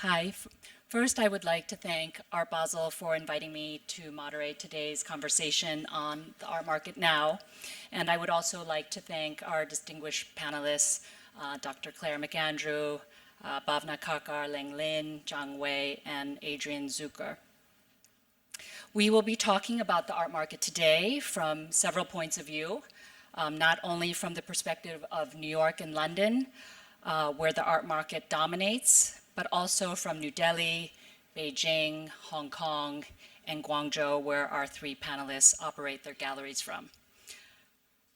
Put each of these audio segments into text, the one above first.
Hi. First, I would like to thank Art Basel for inviting me to moderate today's conversation on the art market now. And I would also like to thank our distinguished panelists, Dr. Clare McAndrew, Bhavna Kakar, Leng, Zhang, and Adrian Zuercher. We will be talking about the art market today from several points of view, not only from the perspective of New York and London, where the art market dominates, but also from New Delhi, Beijing, Hong Kong, and Guangzhou, where our three panelists operate their galleries from.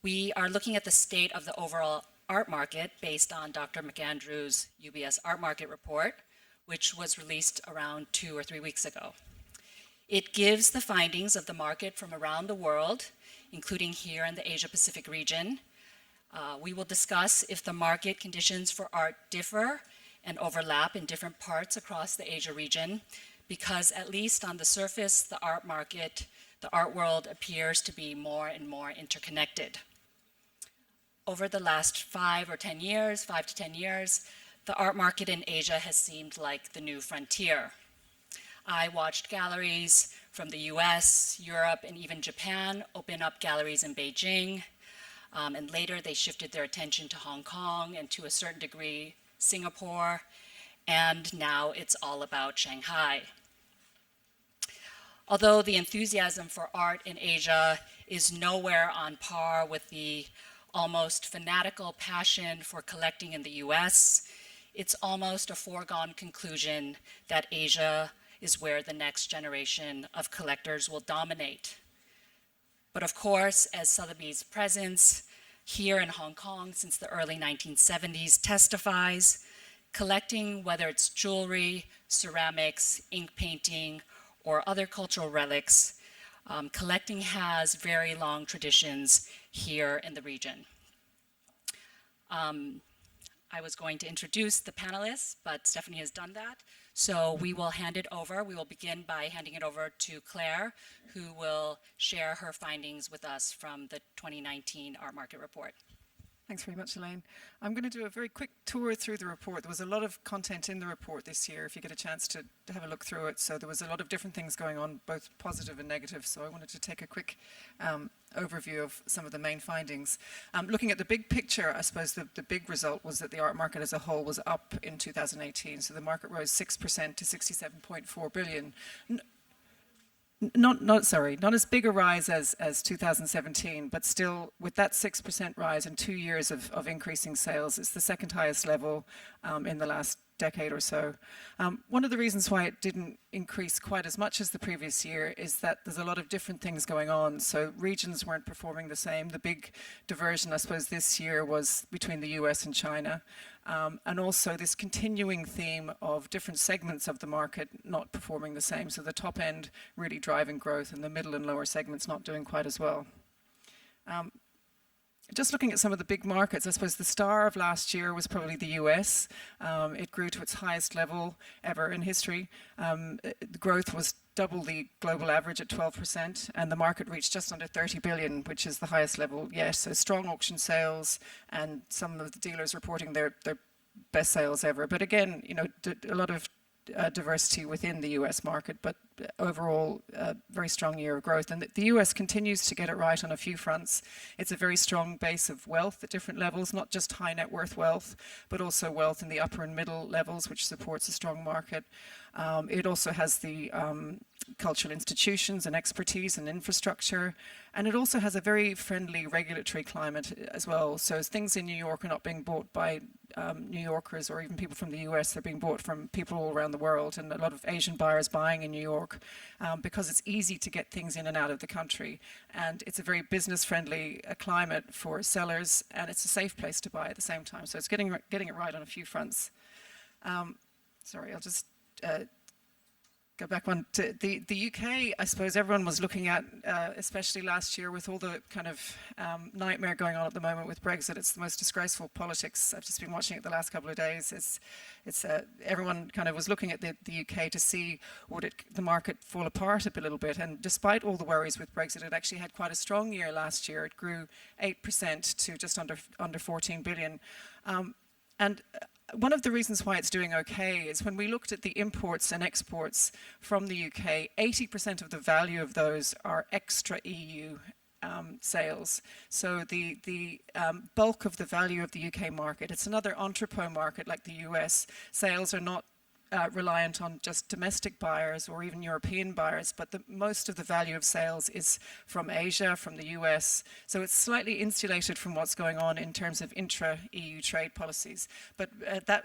We are looking at the state of the overall art market based on Dr. McAndrew's UBS Art Market Report, which was released around 2 or 3 weeks ago. It gives the findings of the market from around the world, including here in the Asia-Pacific region. We will discuss if the market conditions for art differ and overlap in different parts across the Asia region, because at least on the surface, the art market, the art world appears to be more and more interconnected. Over the last 5 to 10 years, the art market in Asia has seemed like the new frontier. I watched galleries from the US, Europe, and even Japan open up galleries in Beijing, and later they shifted their attention to Hong Kong and to a certain degree Singapore, and now it's all about Shanghai. Although the enthusiasm for art in Asia is nowhere on par with the almost fanatical passion for collecting in the US, it's almost a foregone conclusion that Asia is where the next generation of collectors will dominate. But of course, as Sotheby's presence here in Hong Kong since the early 1970s testifies, collecting, whether it's jewelry, ceramics, ink painting, or other cultural relics, collecting has very long traditions here in the region. I was going to introduce the panelists, but Stephanie has done that. So we will hand it over. We will begin by handing it over to Clare, who will share her findings with us from the 2019 Art Market Report. Thanks very much, Elaine. I'm going to do a very quick tour through the report. There was a lot of content in the report this year, if you get a chance to have a look through it. So there was a lot of different things going on, both positive and negative. So I wanted to take a quick overview of some of the main findings. Looking at the big picture, I suppose the big result was that the art market as a whole was up in 2018. So the market rose 6% to 67.4 billion. Not as big a rise as 2017, but still with that 6% rise in 2 years of increasing sales, it's the second highest level in the last decade or so. One of the reasons why it didn't increase quite as much as the previous year is that there's a lot of different things going on. So regions weren't performing the same. The big diversion, I suppose, this year was between the US and China. And also this continuing theme of different segments of the market not performing the same. So the top end really driving growth and the middle and lower segments not doing quite as well. Just looking at some of the big markets, I suppose the star of last year was probably the US. It grew to its highest level ever in history. The growth was double the global average at 12%, and the market reached just under 30 billion, which is the highest level yet. So strong auction sales, and some of the dealers reporting their best sales ever. But again, a lot of diversity within the US market, but overall very strong year of growth. And the US continues to get it right on a few fronts. It's a very strong base of wealth at different levels, not just high net worth wealth, but also wealth in the upper and middle levels, which supports a strong market. It also has the cultural institutions and expertise and infrastructure, and it also has a very friendly regulatory climate as well. So things in New York are not being bought by New Yorkers or even people from the US, they're being bought from people all around the world, and a lot of Asian buyers buying in New York because it's easy to get things in and out of the country, and it's a very business-friendly climate for sellers, and it's a safe place to buy at the same time. So it's getting it right on a few fronts. Sorry, I'll just go back one to the UK. I suppose everyone was looking at, especially last year with all the kind of nightmare going on at the moment with Brexit. It's the most disgraceful politics. I've just been watching it the last couple of days. It's everyone kind of was looking at the UK to see would the market fall apart a little bit. And despite all the worries with Brexit, it actually had quite a strong year last year. It grew 8% to just under 14 billion. And one of the reasons why it's doing okay is when we looked at the imports and exports from the UK, 80% of the value of those are extra EU sales. So the bulk of the value of the UK market, it's another entrepot market like the US. Sales are not reliant on just domestic buyers or even European buyers, but most of the value of sales is from Asia, from the US. So it's slightly insulated from what's going on in terms of intra-EU trade policies. But that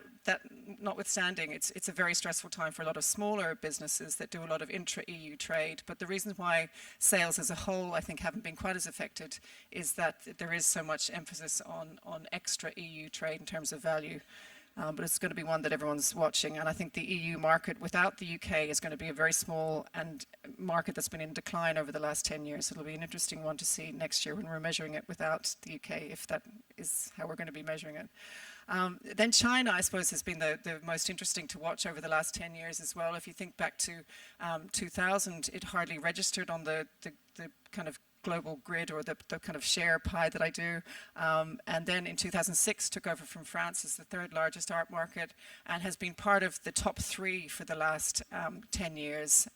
notwithstanding, it's a very stressful time for a lot of smaller businesses that do a lot of intra-EU trade. But the reason why sales as a whole, I think, haven't been quite as affected is that there is so much emphasis on extra-EU trade in terms of value. But it's going to be one that everyone's watching. And I think the EU market without the UK is going to be a very small and market that's been in decline over the last 10 years. It'll be an interesting one to see next year when we're measuring it without the UK, if that is how we're going to be measuring it. Then China, I suppose, has been the most interesting to watch over the last 10 years as well. If you think back to 2000, it hardly registered on the kind of global grid or the kind of share pie that I do. And then in 2006 took over from France as the third largest art market and has been part of the top 3 for the last 10 years.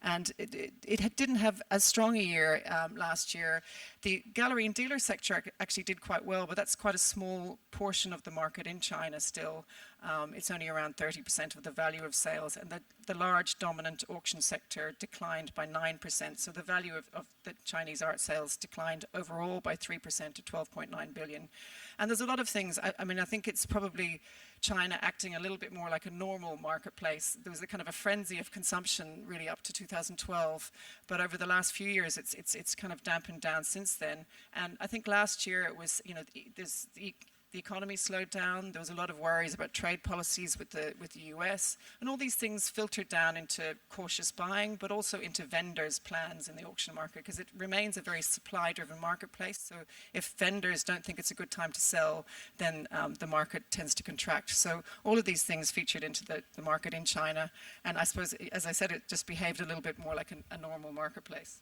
And it didn't have as strong a year last year. The gallery and dealer sector actually did quite well, but that's quite a small portion of the market in China still. It's only around 30% of the value of sales, and the large dominant auction sector declined by 9%. So the value of the Chinese art sales declined overall by 3% to 12.9 billion. And there's a lot of things. I mean, I think it's probably China acting a little bit more like a normal marketplace. There was a kind of a frenzy of consumption really up to 2012, but over the last few years, it's kind of dampened down since then. And I think last year it was, you know, the economy slowed down. There was a lot of worries about trade policies with the US, and all these things filtered down into cautious buying, but also into vendors' plans in the auction market, because it remains a very supply-driven marketplace. So if vendors don't think it's a good time to sell, then the market tends to contract. So all of these things featured into the market in China, and I suppose, as I said, it just behaved a little bit more like a normal marketplace.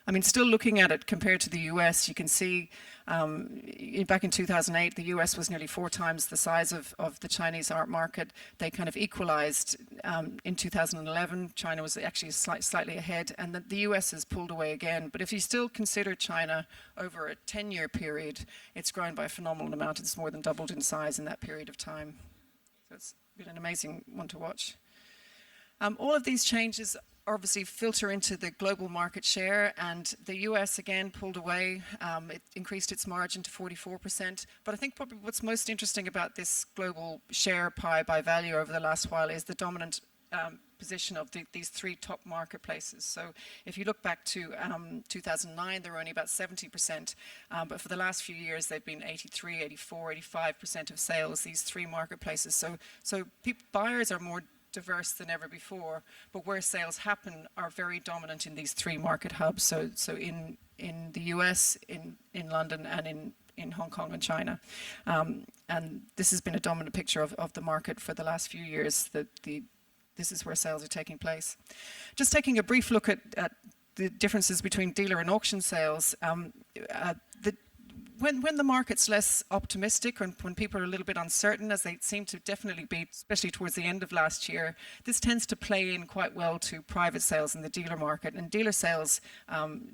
I mean, still looking at it compared to the US, you can see back in 2008, the US was nearly 4 times the size of the Chinese art market. They kind of equalized in 2011. China was actually slightly ahead, and the US has pulled away again. But if you still consider China over a 10-year period, it's grown by a phenomenal amount. It's more than doubled in size in that period of time. So it's been an amazing one to watch. All of these changes obviously filter into the global market share, and the US again pulled away. It increased its margin to 44%. But I think probably what's most interesting about this global share pie by value over the last while is the dominant position of these 3 top marketplaces. So if you look back to 2009, they were only about 70%, but for the last few years they've been 83, 84, 85% of sales, these 3 marketplaces. So buyers are more diverse than ever before, but where sales happen are very dominant in these 3 market hubs. So in the US, in London, and in Hong Kong and China. And this has been a dominant picture of the market for the last few years, that this is where sales are taking place. Just taking a brief look at the differences between dealer and auction sales. When the market's less optimistic, or when people are a little bit uncertain, as they seem to definitely be, especially towards the end of last year, this tends to play in quite well to private sales in the dealer market. And dealer sales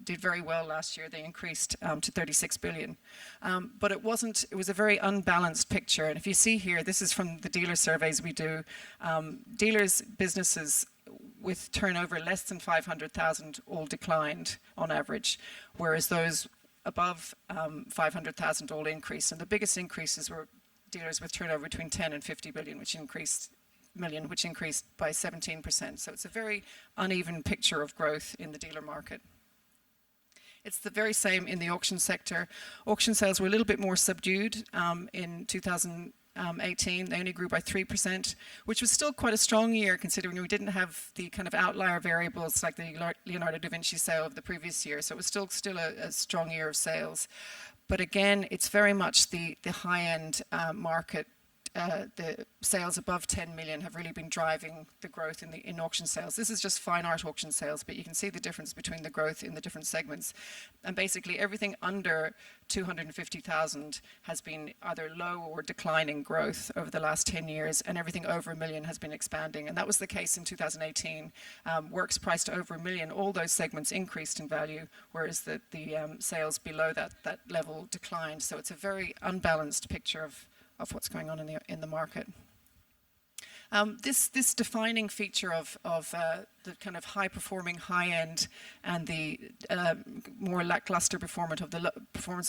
did very well last year. They increased to 36 billion. But it was a very unbalanced picture. And if you see here, this is from the dealer surveys we do. Dealers' businesses with turnover less than 500,000 all declined on average, whereas those above 500,000 all increased, and the biggest increases were dealers with turnover between 10 and 50 billion, which increased by 17%. So it's a very uneven picture of growth in the dealer market. It's the very same in the auction sector. Auction sales were a little bit more subdued in 2018. They only grew by 3%, which was still quite a strong year considering we didn't have the kind of outlier variables like the Leonardo da Vinci sale of the previous year. So it was still a strong year of sales. But again, it's very much the high-end market the sales above 10 million have really been driving the growth in auction sales. This is just fine art auction sales, but you can see the difference between the growth in the different segments. And basically everything under 250,000 has been either low or declining growth over the last 10 years, and everything over a million has been expanding. And that was the case in 2018. Works priced over a million, all those segments increased in value, whereas the sales below that level declined. So it's a very unbalanced picture of what's going on in the market. This defining feature of the kind of high-performing high-end and the more lackluster performance of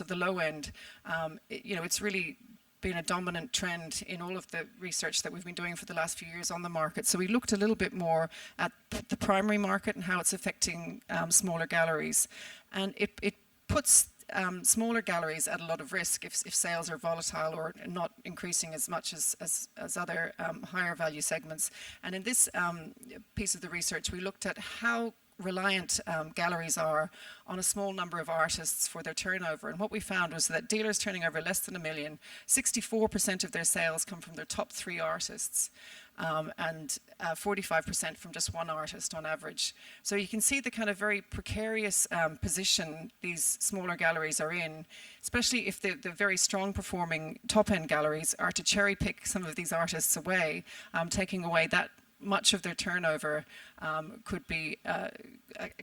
the low-end, it's really been a dominant trend in all of the research that we've been doing for the last few years on the market. So we looked a little bit more at the primary market and how it's affecting smaller galleries. And it puts smaller galleries at a lot of risk if sales are volatile or not increasing as much as other higher value segments. And in this piece of the research, we looked at how reliant galleries are on a small number of artists for their turnover. And what we found was that dealers turning over less than a million, 64% of their sales come from their top 3 artists. And 45% from just one artist on average. So you can see the kind of very precarious position these smaller galleries are in, especially if the very strong performing top-end galleries are to cherry pick some of these artists away, taking away that much of their turnover could be a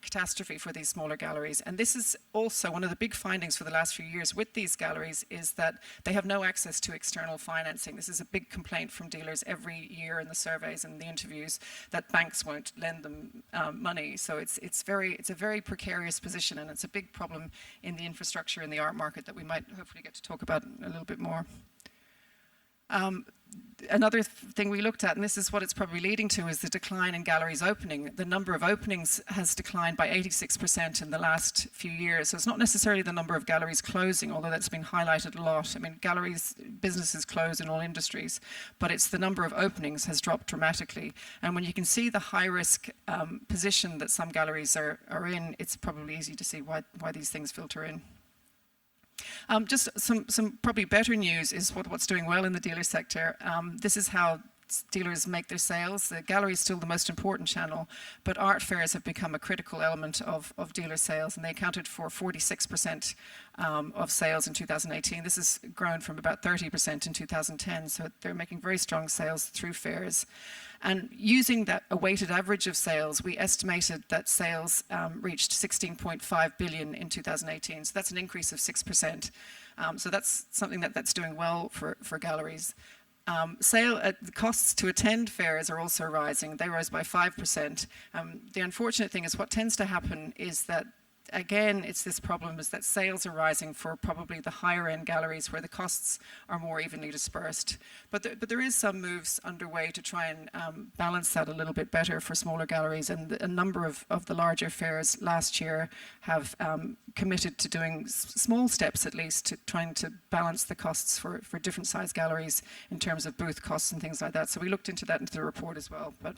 catastrophe for these smaller galleries. And this is also one of the big findings for the last few years with these galleries, is that they have no access to external financing. This is a big complaint from dealers every year in the surveys and the interviews, that banks won't lend them money. So it's a very precarious position, and it's a big problem in the infrastructure in the art market that we might hopefully get to talk about a little bit more. Another thing we looked at, and this is what it's probably leading to, is the decline in galleries opening. The number of openings has declined by 86% in the last few years. So it's not necessarily the number of galleries closing, although that's been highlighted a lot. I mean, businesses close in all industries, but it's the number of openings has dropped dramatically. And when you can see the high-risk position that some galleries are in, it's probably easy to see why these things filter in. Just some probably better news is what's doing well in the dealer sector. This is how dealers make their sales. The gallery is still the most important channel, but art fairs have become a critical element of dealer sales, and they accounted for 46% of sales in 2018. This has grown from about 30% in 2010, so they're making very strong sales through fairs. And using a weighted average of sales, we estimated that sales reached 16.5 billion in 2018. So that's an increase of 6%. So that's something that's doing well for galleries. The costs to attend fairs are also rising. They rose by 5%. The unfortunate thing is what tends to happen is that, again, it's this problem is that sales are rising for probably the higher end galleries where the costs are more evenly dispersed. But there is some moves underway to try and balance that a little bit better for smaller galleries. And a number of the larger fairs last year have committed to doing small steps, at least, to trying to balance the costs for different size galleries in terms of booth costs and things like that. So we looked into that into the report as well. But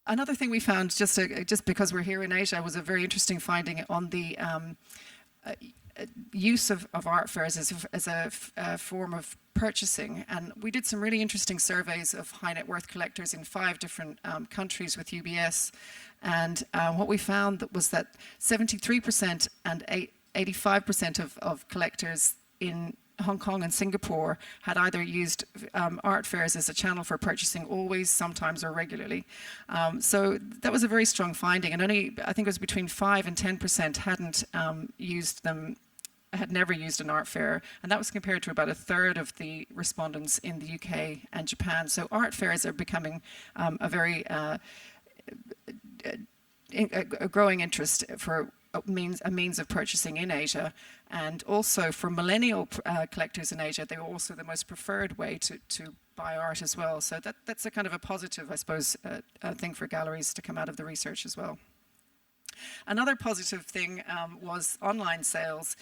another thing we found, just because we're here in Asia, was a very interesting finding on the use of art fairs as a form of purchasing. And we did some really interesting surveys of high net worth collectors in 5 different countries with UBS. And what we found was that 73% and 85% of collectors in Hong Kong and Singapore had either used art fairs as a channel for purchasing always, sometimes, or regularly. So that was a very strong finding, and only, I think it was between 5 and 10% hadn't used them, had never used an art fair, and that was compared to about a third of the respondents in the UK and Japan. So art fairs are becoming a very a growing interest for a means of purchasing in Asia, and also for millennial collectors in Asia, they're also the most preferred way to buy art as well. So that's a kind of a positive, I suppose, thing for galleries to come out of the research as well. Another positive thing was online sales.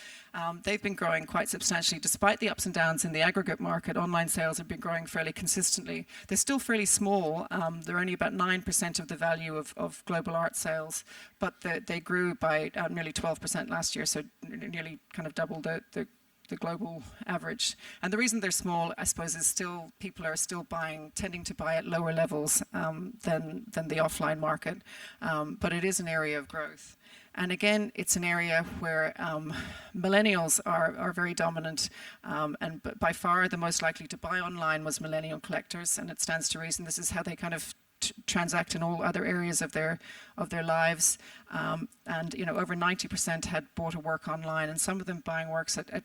They've been growing quite substantially. Despite the ups and downs in the aggregate market, online sales have been growing fairly consistently. They're still fairly small. They're only about 9% of the value of global art sales, but they grew by nearly 12% last year, so nearly kind of double the the global average. And the reason they're small, I suppose, is still people are still tending to buy at lower levels than the offline market. But it is an area of growth. And again, it's an area where millennials are very dominant, and by far the most likely to buy online was millennial collectors, and it stands to reason this is how they kind of transact in all other areas of their lives. And over 90% had bought a work online, and some of them buying works at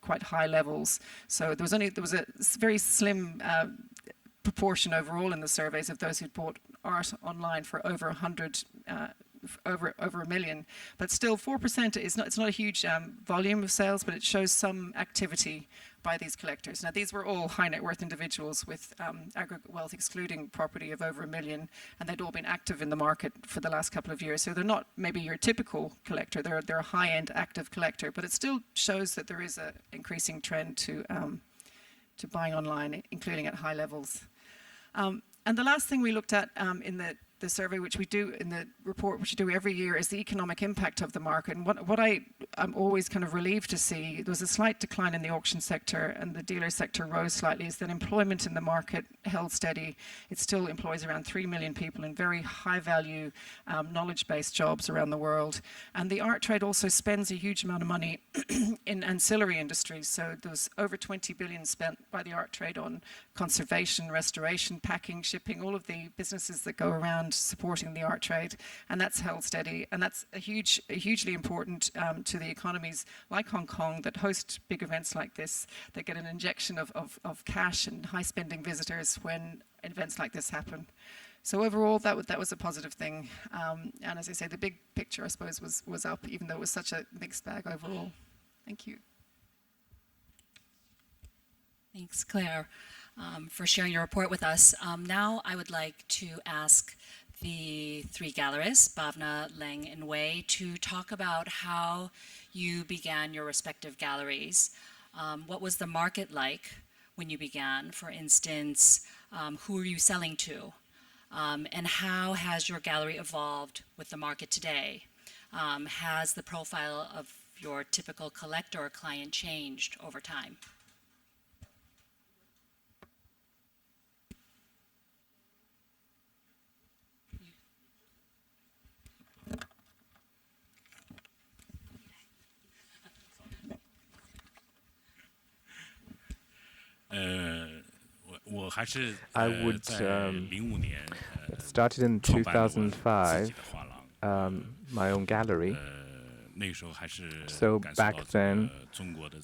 quite high levels. So there was a very slim proportion overall in the surveys of those who'd bought art online for over 100. Over 1 million, but still 4% is not. It's not a huge volume of sales, but it shows some activity by these collectors. Now, these were all high net worth individuals with aggregate wealth excluding property of over 1 million, and they'd all been active in the market for the last couple of years. So they're not maybe your typical collector. They're a high-end active collector, but it still shows that there is an increasing trend to buying online, including at high levels. And the last thing we looked at in the survey, which we do in the report, which we do every year, is the economic impact of the market. And what I'm always kind of relieved to see, there was a slight decline in the auction sector and the dealer sector rose slightly, is that employment in the market held steady. It still employs around 3 million people in very high value, knowledge-based jobs around the world. And the art trade also spends a huge amount of money in ancillary industries. So there's over 20 billion spent by the art trade on conservation, restoration, packing, shipping, all of the businesses that go around supporting the art trade, and that's held steady, and that's hugely important to the economies like Hong Kong that host big events like this, that get an injection of cash and high spending visitors when events like this happen. So overall, that was a positive thing, and as I say, the big picture, I suppose, was up, even though it was such a mixed bag overall. Thank you. Thanks, Claire, for sharing your report with us. Now I would like to ask the three gallerists, Bhavna, Leng, and Wei, to talk about how you began your respective galleries. What was the market like when you began? For instance, who were you selling to? And how has your gallery evolved with the market today? Has the profile of your typical collector or client changed over time? I would started in 2005, my own gallery. So back then,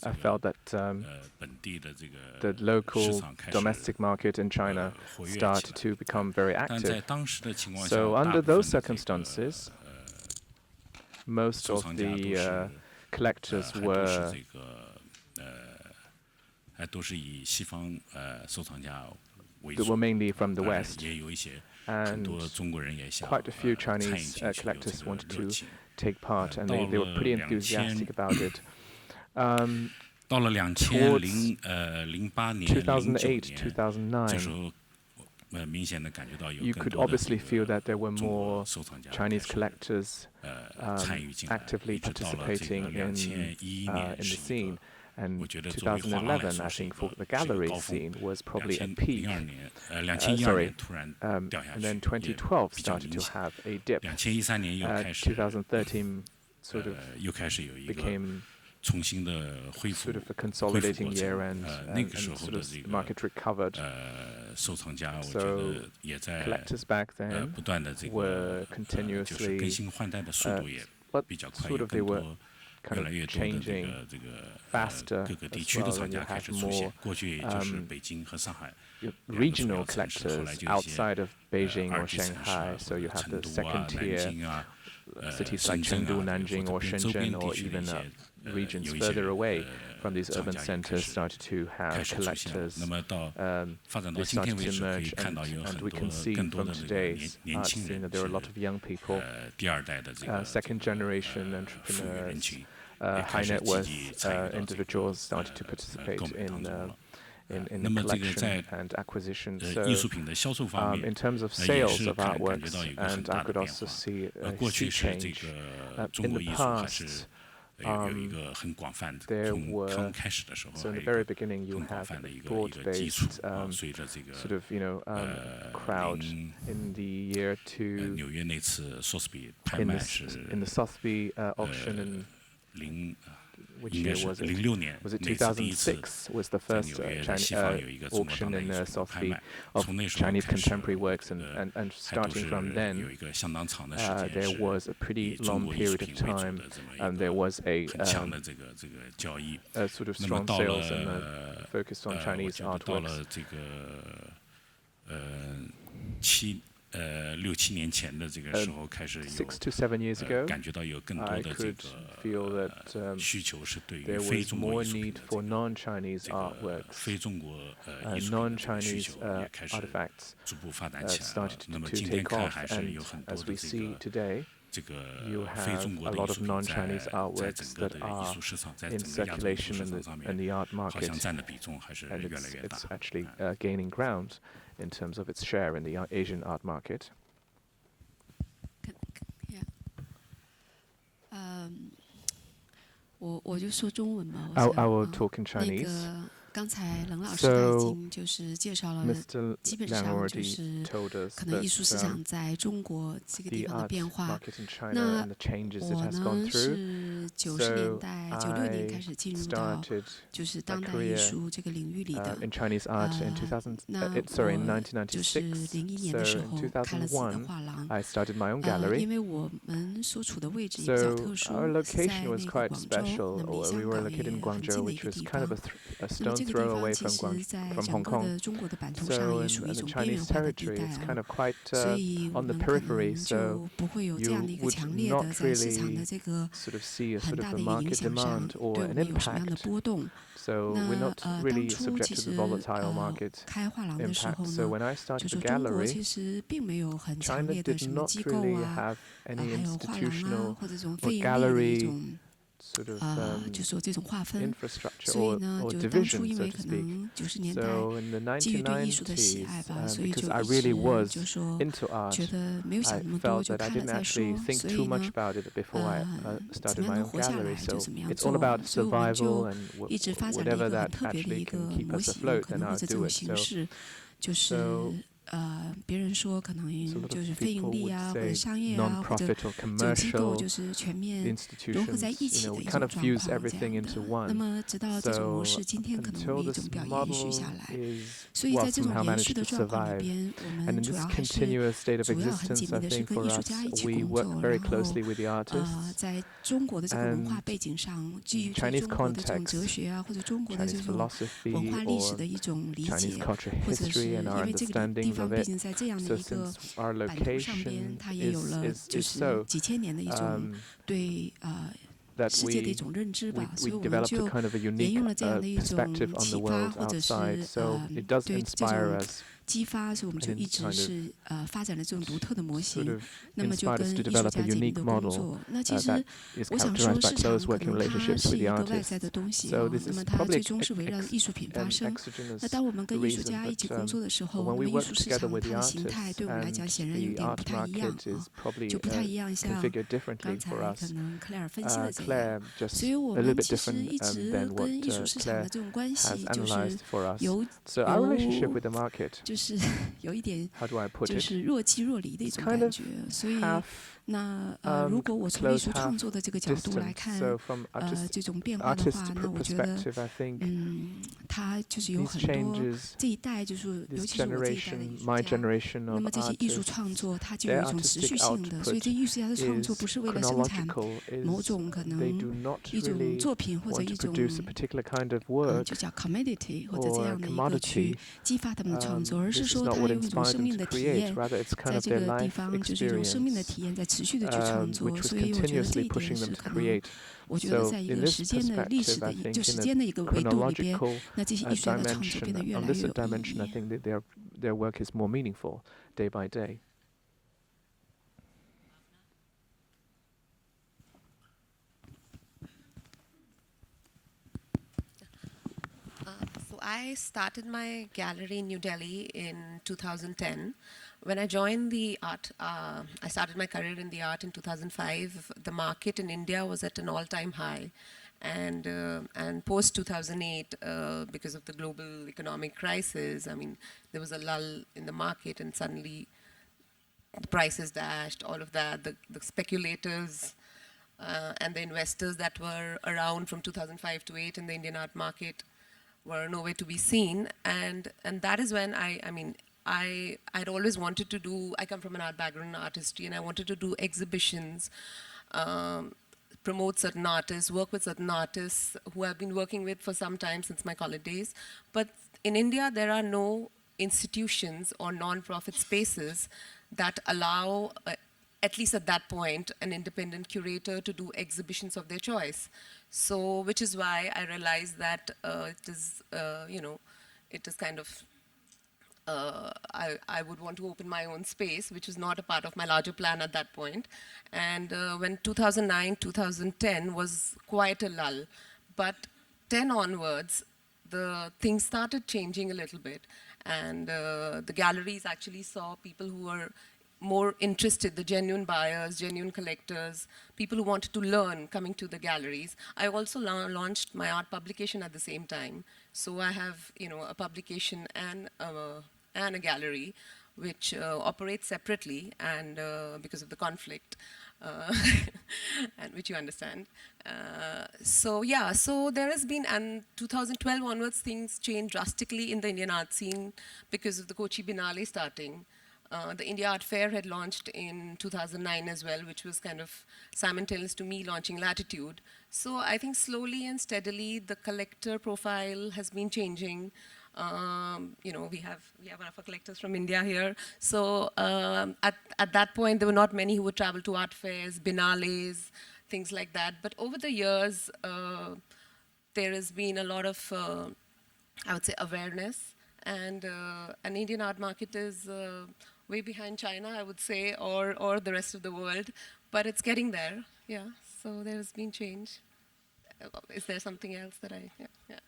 I felt that the local domestic market in China started to become very active. So under those circumstances, most of the collectors were mainly from the West, and quite a few Chinese collectors wanted to take part, and they were pretty enthusiastic about it. Towards 2008, 2009, you could obviously feel that there were more Chinese collectors actively participating in the scene. And 2011, I think, for the gallery scene was probably a peak. And then 2012 started to have a dip. 2013 sort of became sort of a consolidating year, and sort of the market recovered. So collectors back then were continuously, but sort of they were kind of changing faster as well, and you have more regional collectors outside of Beijing or Shanghai. So you have the second tier cities like Chengdu, Nanjing, or Shenzhen, or even regions further away from these urban centers started to have collectors. They started to emerge, and we can see from today's art scene that there are a lot of young people, second generation entrepreneurs, high net worth individuals started to participate in the collection and acquisition. So in terms of sales of artworks, and I could also see a sea change. In the past, there were, so in the very beginning you have a broad-based sort of, crowd. In the year in the Sotheby auction in which year was it? Was it 2006? Was the first auction in Sotheby of Chinese contemporary works, and starting from then, there was a pretty long period of time, and there was a sort of strong sales and focused on Chinese artworks. 6 to 7 years ago, I could feel that there was more need for non-Chinese artworks, non-Chinese artifacts started to take off, and as we see today, you have a lot of non-Chinese artworks that are in circulation in the art market, and it's actually gaining ground in terms of its share in the Asian art market. I will talk in Chinese. 刚才冷老师他已经就是介绍了， Mr. 基本上就是可能艺术市场在中国这个地方的变化。那我呢是90年代96年开始进入到就是当代艺术这个领域里的。那我就是01年的时候开了自己的画廊。因为我们所处的位置也比较特殊，在那个广州，那么离香港也很近的一个地方。那么 这个地方其实在整个的中国的版图上也属于一种边缘化的地带所以我们可能就不会有这样的一个强烈的在市场的这个很大的一个影响上对我们有什么样的波动。那当初其实开画廊的时候呢，就说中国其实并没有很强烈的什么机构啊，还有画廊啊，或者这种非盈利的一种。就说这种划分，所以呢，就当初因为可能90年代基于对艺术的喜爱吧，所以就一直就说觉得没有想那么多，就开了再说。所以呢，怎么样能活下来就怎么样做。所以我们就一直发展了一个很特别的一个模型，可能或者这种形式，就是。别人说可能就是非盈利啊，或者商业啊，或者这种机构就是全面融合在一起的一种状况这样的。那么直到这种模式今天可能有一种比较延续下来，所以在这种延续的状况里边，我们主要还是主要很紧密的是跟艺术家一起工作，然后在中国的这个文化背景上，基于对中国的这种哲学啊，或者中国的这种文化历史的一种理解，或者是因为这个地方毕竟在这样的一个版图上边，它也有了就是几千年的一种对世界的一种认知吧，所以我们就沿用了这样的一种启发，或者是对这种激发，所以我们就一直是发展了这种独特的模型，那么就跟艺术家紧密的工作。那其实我想说，市场可能它是一个外在的东西，那么它最终是围绕艺术品发生。那当我们跟艺术家一起工作的时候，那么艺术市场它的形态对我们来讲显然有点不太一样就不太一样，像刚才可能 Clare 分析的这样。所以我们其实一直跟艺术市场的这种关系就是就是有一点就是若即若离的一种感觉，所以那如果我从艺术创作的这个角度来看这种变化的话，那我觉得它就是有很多这一代就是尤其是我这一代的艺术家，那么这些艺术创作它就有一种持续性的，所以这艺术家的创作不是为了生产某种可能一种作品或者一种就叫 commodity 或者这样的一个去激发他们的创作，而是说它有一种生命的体验，在这个地方就是一种生命的体验在持续的去创作，所以我觉得这一点是可能我觉得在一个时间的历史的就时间的一个维度里边，那这些艺术家的创作变得越来越有意义。I started my gallery in New Delhi in 2010 when I joined the art, I started my career in the art in 2005. The market in India was at an all-time high. And post 2008, because of the global economic crisis, I mean, there was a lull in the market, and suddenly the prices dashed, all of that. The speculators and the investors that were around from 2005 to 8 in the Indian art market were nowhere to be seen. And that is when I'd always wanted to do, I come from an art background in art history, and I wanted to do exhibitions, promote certain artists, work with certain artists who I've been working with for some time since my college days. But in India, there are no institutions or non-profit spaces that allow, at least at that point, an independent curator to do exhibitions of their choice. So, which is why I realized that it is kind of, I would want to open my own space, which was not a part of my larger plan at that point. And when 2009, 2010 was quite a lull. But 10 onwards, the things started changing a little bit. And the galleries actually saw people who were more interested, the genuine buyers, genuine collectors, people who wanted to learn coming to the galleries. I also launched my art publication at the same time. So I have, a publication and a gallery, which operates separately, and because of the conflict, and which you understand. So there has been, and 2012 onwards, things changed drastically in the Indian art scene because of the Kochi Biennale starting. The India Art Fair had launched in 2009 as well, which was kind of simultaneous to me launching Latitude. So I think slowly and steadily the collector profile has been changing. We have one of our collectors from India here. So at that point, there were not many who would travel to art fairs, biennales, things like that. But over the years, there has been a lot of, I would say, awareness. And an Indian art market is way behind China, I would say, or the rest of the world. But it's getting there, yeah. So there's been change. Is there something else that yeah.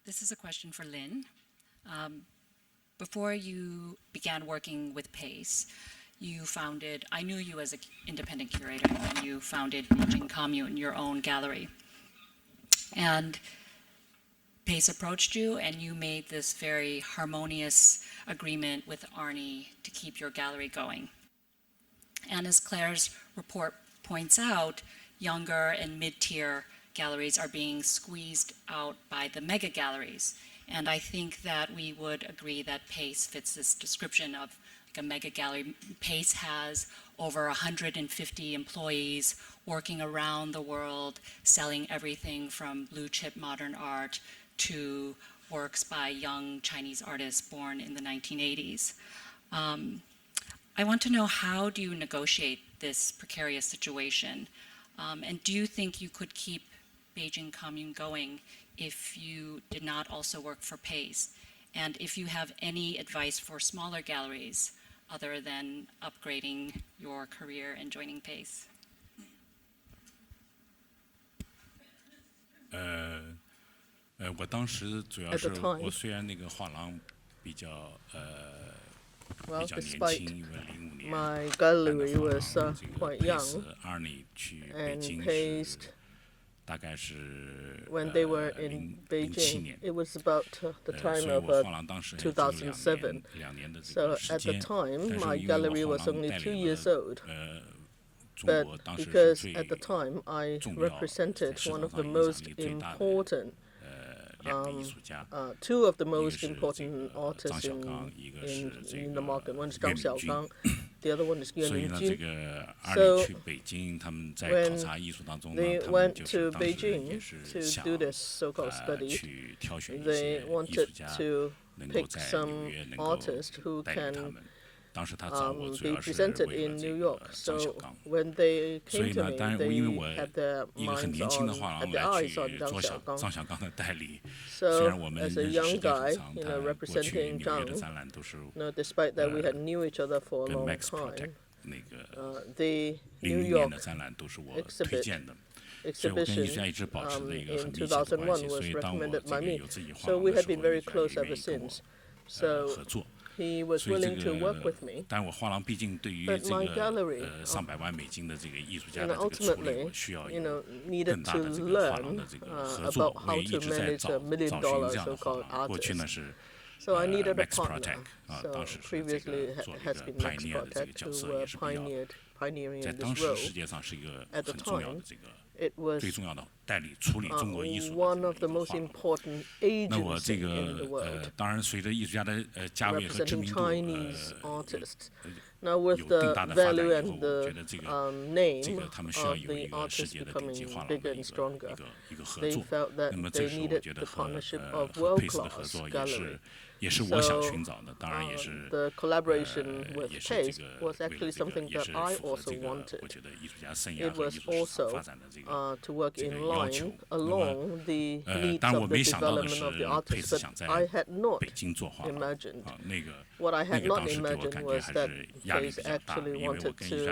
This is a question for Lynn. Before you began working with PACE, I knew you as an independent curator, and you founded Beijing Commune, your own gallery. And PACE approached you, and you made this very harmonious agreement with Arnie to keep your gallery going. And as Clare's report points out, younger and mid-tier galleries are being squeezed out by the mega galleries. And I think that we would agree that PACE fits this description of like a mega gallery. PACE has over 150 employees working around the world, selling everything from blue chip modern art to works by young Chinese artists born in the 1980s. I want to know, how do you negotiate this precarious situation? And do you think you could keep Beijing Commune going if you did not also work for PACE? And if you have any advice for smaller galleries other than upgrading your career and joining PACE? 我当时主要是我虽然那个画廊比较年轻，因为05年 my gallery was quite young, Arnie 去北 and 京 PACE, 大概是 when they were in Beijing, it was about the time of 2007. So at the time, my gallery was only 2 years old. But because at the time I represented one of the most important, two of the most important artists in the market. One is Zhang, the other one is Elaine. So when they went to Beijing to do this so-called study, they wanted to pick some artists who can be presented in New York. So when they came to me, they had their minds on, their eyes on Zhang Xiaogang. So as a young guy, representing Zhang, despite that we had knew each other for a long time, the New York exhibition in 2001 was recommended by me. So we had been very close ever since. So he was willing to work with me. 但我画廊毕竟对于这个上百万美金的这个艺术家的这个处理，我需要有更大的这个画廊的这个合作。我也一直在找寻这样的画廊。过去呢是 So I needed a partner. So previously has been Max Protect, who were pioneering in this role. At the time, it was one of the most important agencies in the world, representing Chinese artists. Now, with the value and the name of the artists becoming bigger and stronger, they felt that they needed the partnership of world-class gallery. So the collaboration with Pace was actually something that I also wanted. It was also to work in line along the needs of the development of the artists, but I had not imagined. What I had not imagined was that Pace actually wanted to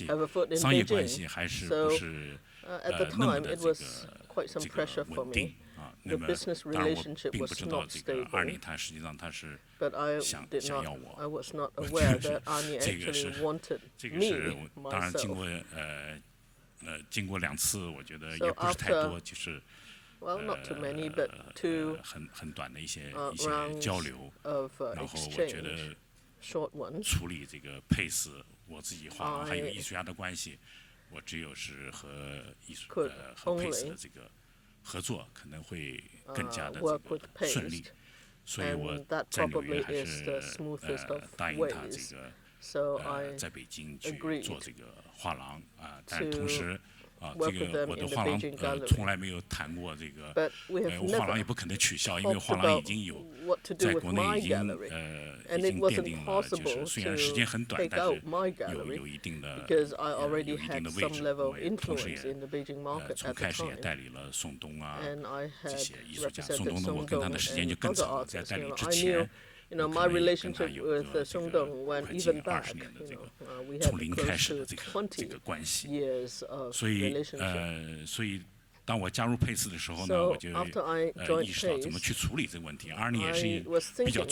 have a foot in Beijing. So at the time, it was quite some pressure for me. The business relationship was not stable, but I was not aware that Arnie actually wanted me myself. So well, not too many, but 2 rounds of exchange, short ones. Could only work with Pace, and that probably is the smoothest of ways. So I agreed to work with them in the Beijing gallery. But we have never talked about what to do with my gallery, and it wasn't possible to take out my gallery because I already had some level of influence in the Beijing market at the time, and I had represented Song Dong and other artists. I knew my relationship with Song Dong went even back. We had close to 20 years of relationship. So after I joined Pace, I was thinking,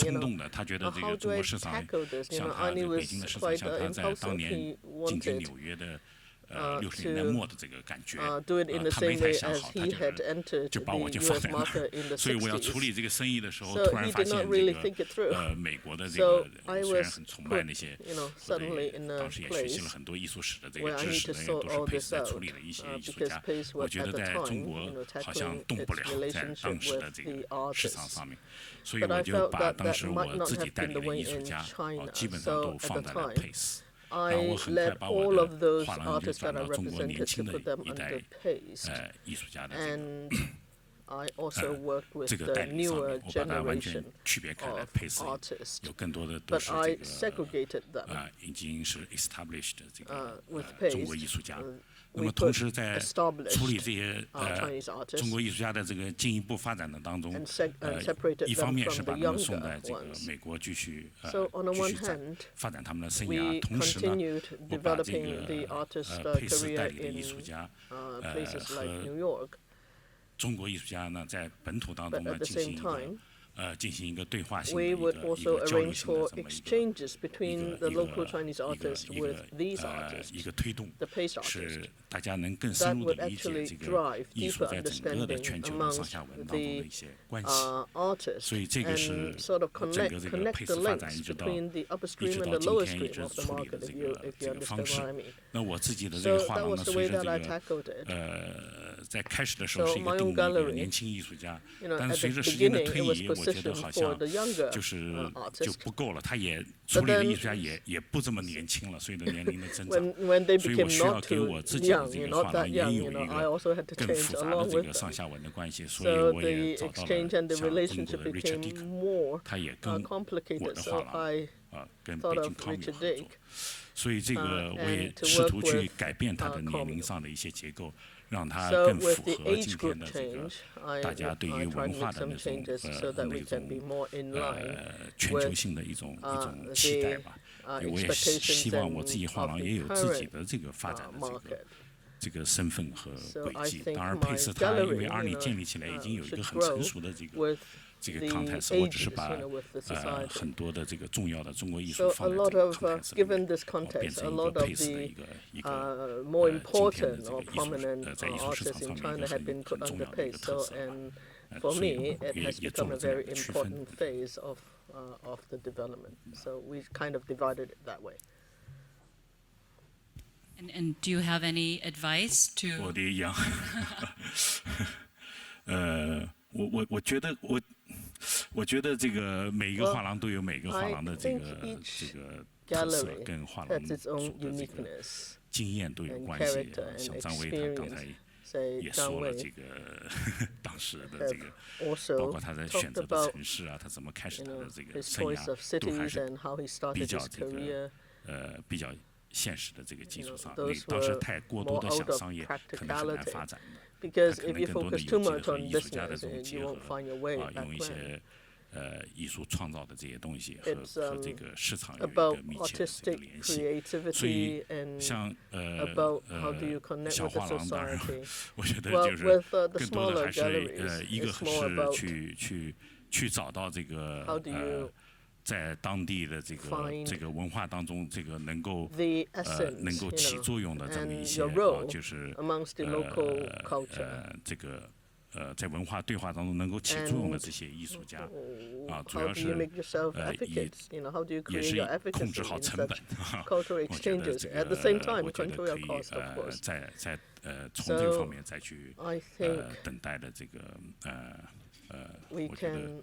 how do I tackle this? Arnie was quite impulsive. He wanted to do it in the same way as he had entered the US market in the 60s. So he did not really think it through. So I was put, suddenly in a place where I need to sort all this out because Pace was at the time tackling its relationship with the artists. But I felt that might not have been the way in China. So at the time, I led all of those artists that I represented to put them under Pace, and I also worked with the newer generation of artists, but I segregated them with Pace. We could establish Chinese artists and separated them from the younger ones. So on the one hand, we continued developing the artist's career in places like New York, but at the same time, we would also arrange for exchanges between the local Chinese artists with these artists, the Pace artists. That would actually drive deeper understanding amongst the artists and sort of connect the links between the upper stream and the lower stream of the market, if you understand what I mean. So that was the way that I tackled it. So my own gallery, at the beginning it was positioned for the younger artists, but then when they became not too young, not that young, I also had to change along with them. So the exchange and the relationship became more complicated. So I thought of Richard Dake. 所以这个我也试图去改变它的年龄上的一些结构，让它更符合今天的这个大家对于文化的那种全球性的一种期待吧。我也希望我自己画廊也有自己的这个发展的这个身份和轨迹。当然，佩斯它因为阿里建立起来已经有一个很成熟的这个这个 context， 我只是把很多的这个重要的中国艺术 So 放 a 在 lot 这个 of, context 里 given 面， this 变 context, a 成一 lot 个 of 配饰的 the 一个 more 今天的 important 这 or 个艺术 prominent 在艺术市 artists 场 in 上面 China 一个 have been 很 put 重 on 要 the 的一个 page. 特 So 色。 and for 所以 me, it 也 has 也做 become 了 a 这两 very 个区分。 important phase of the development. So we kind of divided it that way. And do you have any advice to? 我的一样。我觉得这个每一个画廊都有每个画廊的这个特色，跟画廊主的这个经验都有关系。像张威他刚才也说了这个当时的这个，包括他在选择的城市啊，他怎么开始他的这个生涯，都还是比较这个比较现实的这个基础上。你当时太过多的想商业，可能很难发展的。 Because 可 if 能 you 更多的 focus 有 too 机 much 和 on 艺术家的 business, 这种结 you 合 won't find your way 用 back 一 then. 些艺术创造的这些东西和 It's 这个市场有一 about 个密切的这个 artistic 联系。所 creativity 以 and 像 about how do you connect 小 with the 画廊当然， society. 我觉得 Well, 就是 with the 更多的 smaller 还是 galleries, 一个 it's more 是 about 去找到这个 how do you 在当地的这个文化当中，这个能够 the essence, 能够起 you know, 作用的这么一 and 些 your role 就是amongst the local culture. 这个在文化对话当中能够起作用的这些艺术家主 How 要 do you 是 make yourself 以 advocates? You know, how do you 也 create 是 your 控 efficacy 制好 in 成本 such cultural 我觉得 exchanges? 这 At the 个 same time, 我觉得 control 可 your 以 cost, of course. 在从这个方面再去 I think 等待的这个we 我觉得 can.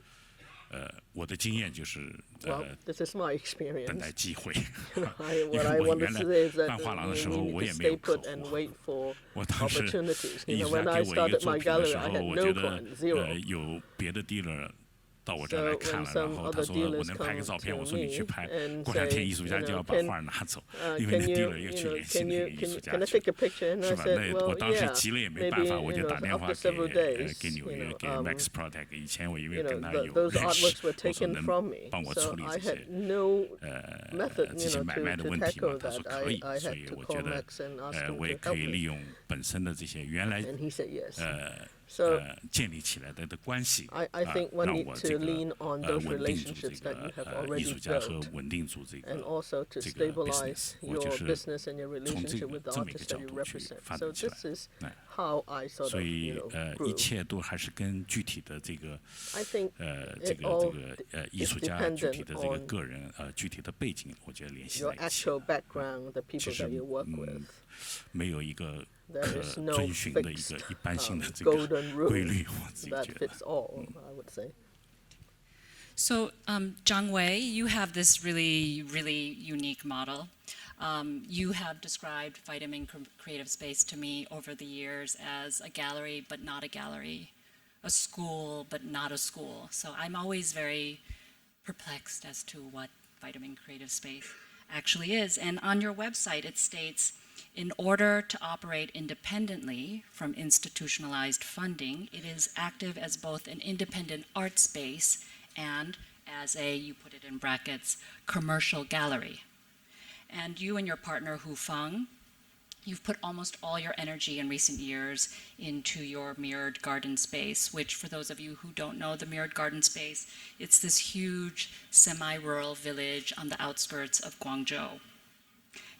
我的经验就是 Well, this is my 等待 experience. 机会。 What I 我 want 原 to 来 say is that 办画廊的时 you 候， need 我 to 也没有 stay 客 put and 户。 wait for 我当时 opportunities. 艺 You know, 术 when 家 I 给我一个 started 作 my 品的 gallery, 时 I 候， had 我 no 觉得 clients, zero. 有别的 dealer 到我这 So 儿来 when 看了，然 some 后他 other 说我 dealers 能拍个 come 照片， to 我说你去 me 拍， and 过2 天艺 say, 术家 you 就 know, 要把 can 画拿走，因为 can 那 you, dealer 又 you 去 know, 联系 can 那 you 个艺术 can 家 I 去 take a picture? And 是 I 吧？ said, 那 well, 我当时 yeah. 急了也没 Maybe 办法，我 you 就 know, 打电话 after 给 several days, 给纽 you 约 know, 给 Max Protect， 以前我因为 you 跟 know, 他有 those 认 artworks 识， were 我说 taken 能 from me. 帮我 So 处理 I 这 had 些 no method, 这 you 些 know, 买卖的 to 问题嘛， tackle 他说 that. 可以， I 所 had 以 to 我 call 觉得 Max and ask him 我也 to 可 help 以利 me. 用本身的这些原来 And he said yes. So 建立起来的关系 I think one 让 need 我 to 这个 lean on those 稳定住这 relationships that you have 个艺 already 术家和 built, 稳定住这 and 个 also to 这个 stabilize business，我 your 就是 business and your 从这 relationship 个 with the 这么一个 artist 角 that you 度去 represent. 发 So 展起来 this is 哎 how I sort 所 of, 以 you know, 一 grew. 切都还是跟具体的这个 I think 这 it 个 all 艺 is 术家具体 dependent 的这个 on 个人具体的背景，我觉得联系 your 在一起 actual background, the people 其实 that you work with. 没有一个 There is 可 no 遵循的一 fixed 个一般性的这个 golden 规 rule 律，我自己 that 觉得。 fits all, I would say. So, Zhang Wei, you have this really, really unique model. You have described Vitamin Creative Space to me over the years as a gallery, but not a gallery, a school, but not a school. So I'm always very perplexed as to what Vitamin Creative Space actually is. And on your website, it states, in order to operate independently from institutionalized funding, it is active as both an independent art space and as a, you put it in brackets, commercial gallery. And you and your partner, Hu Feng, you've put almost all your energy in recent years into your mirrored garden space, which for those of you who don't know the mirrored garden space, it's this huge semi-rural village on the outskirts of Guangzhou.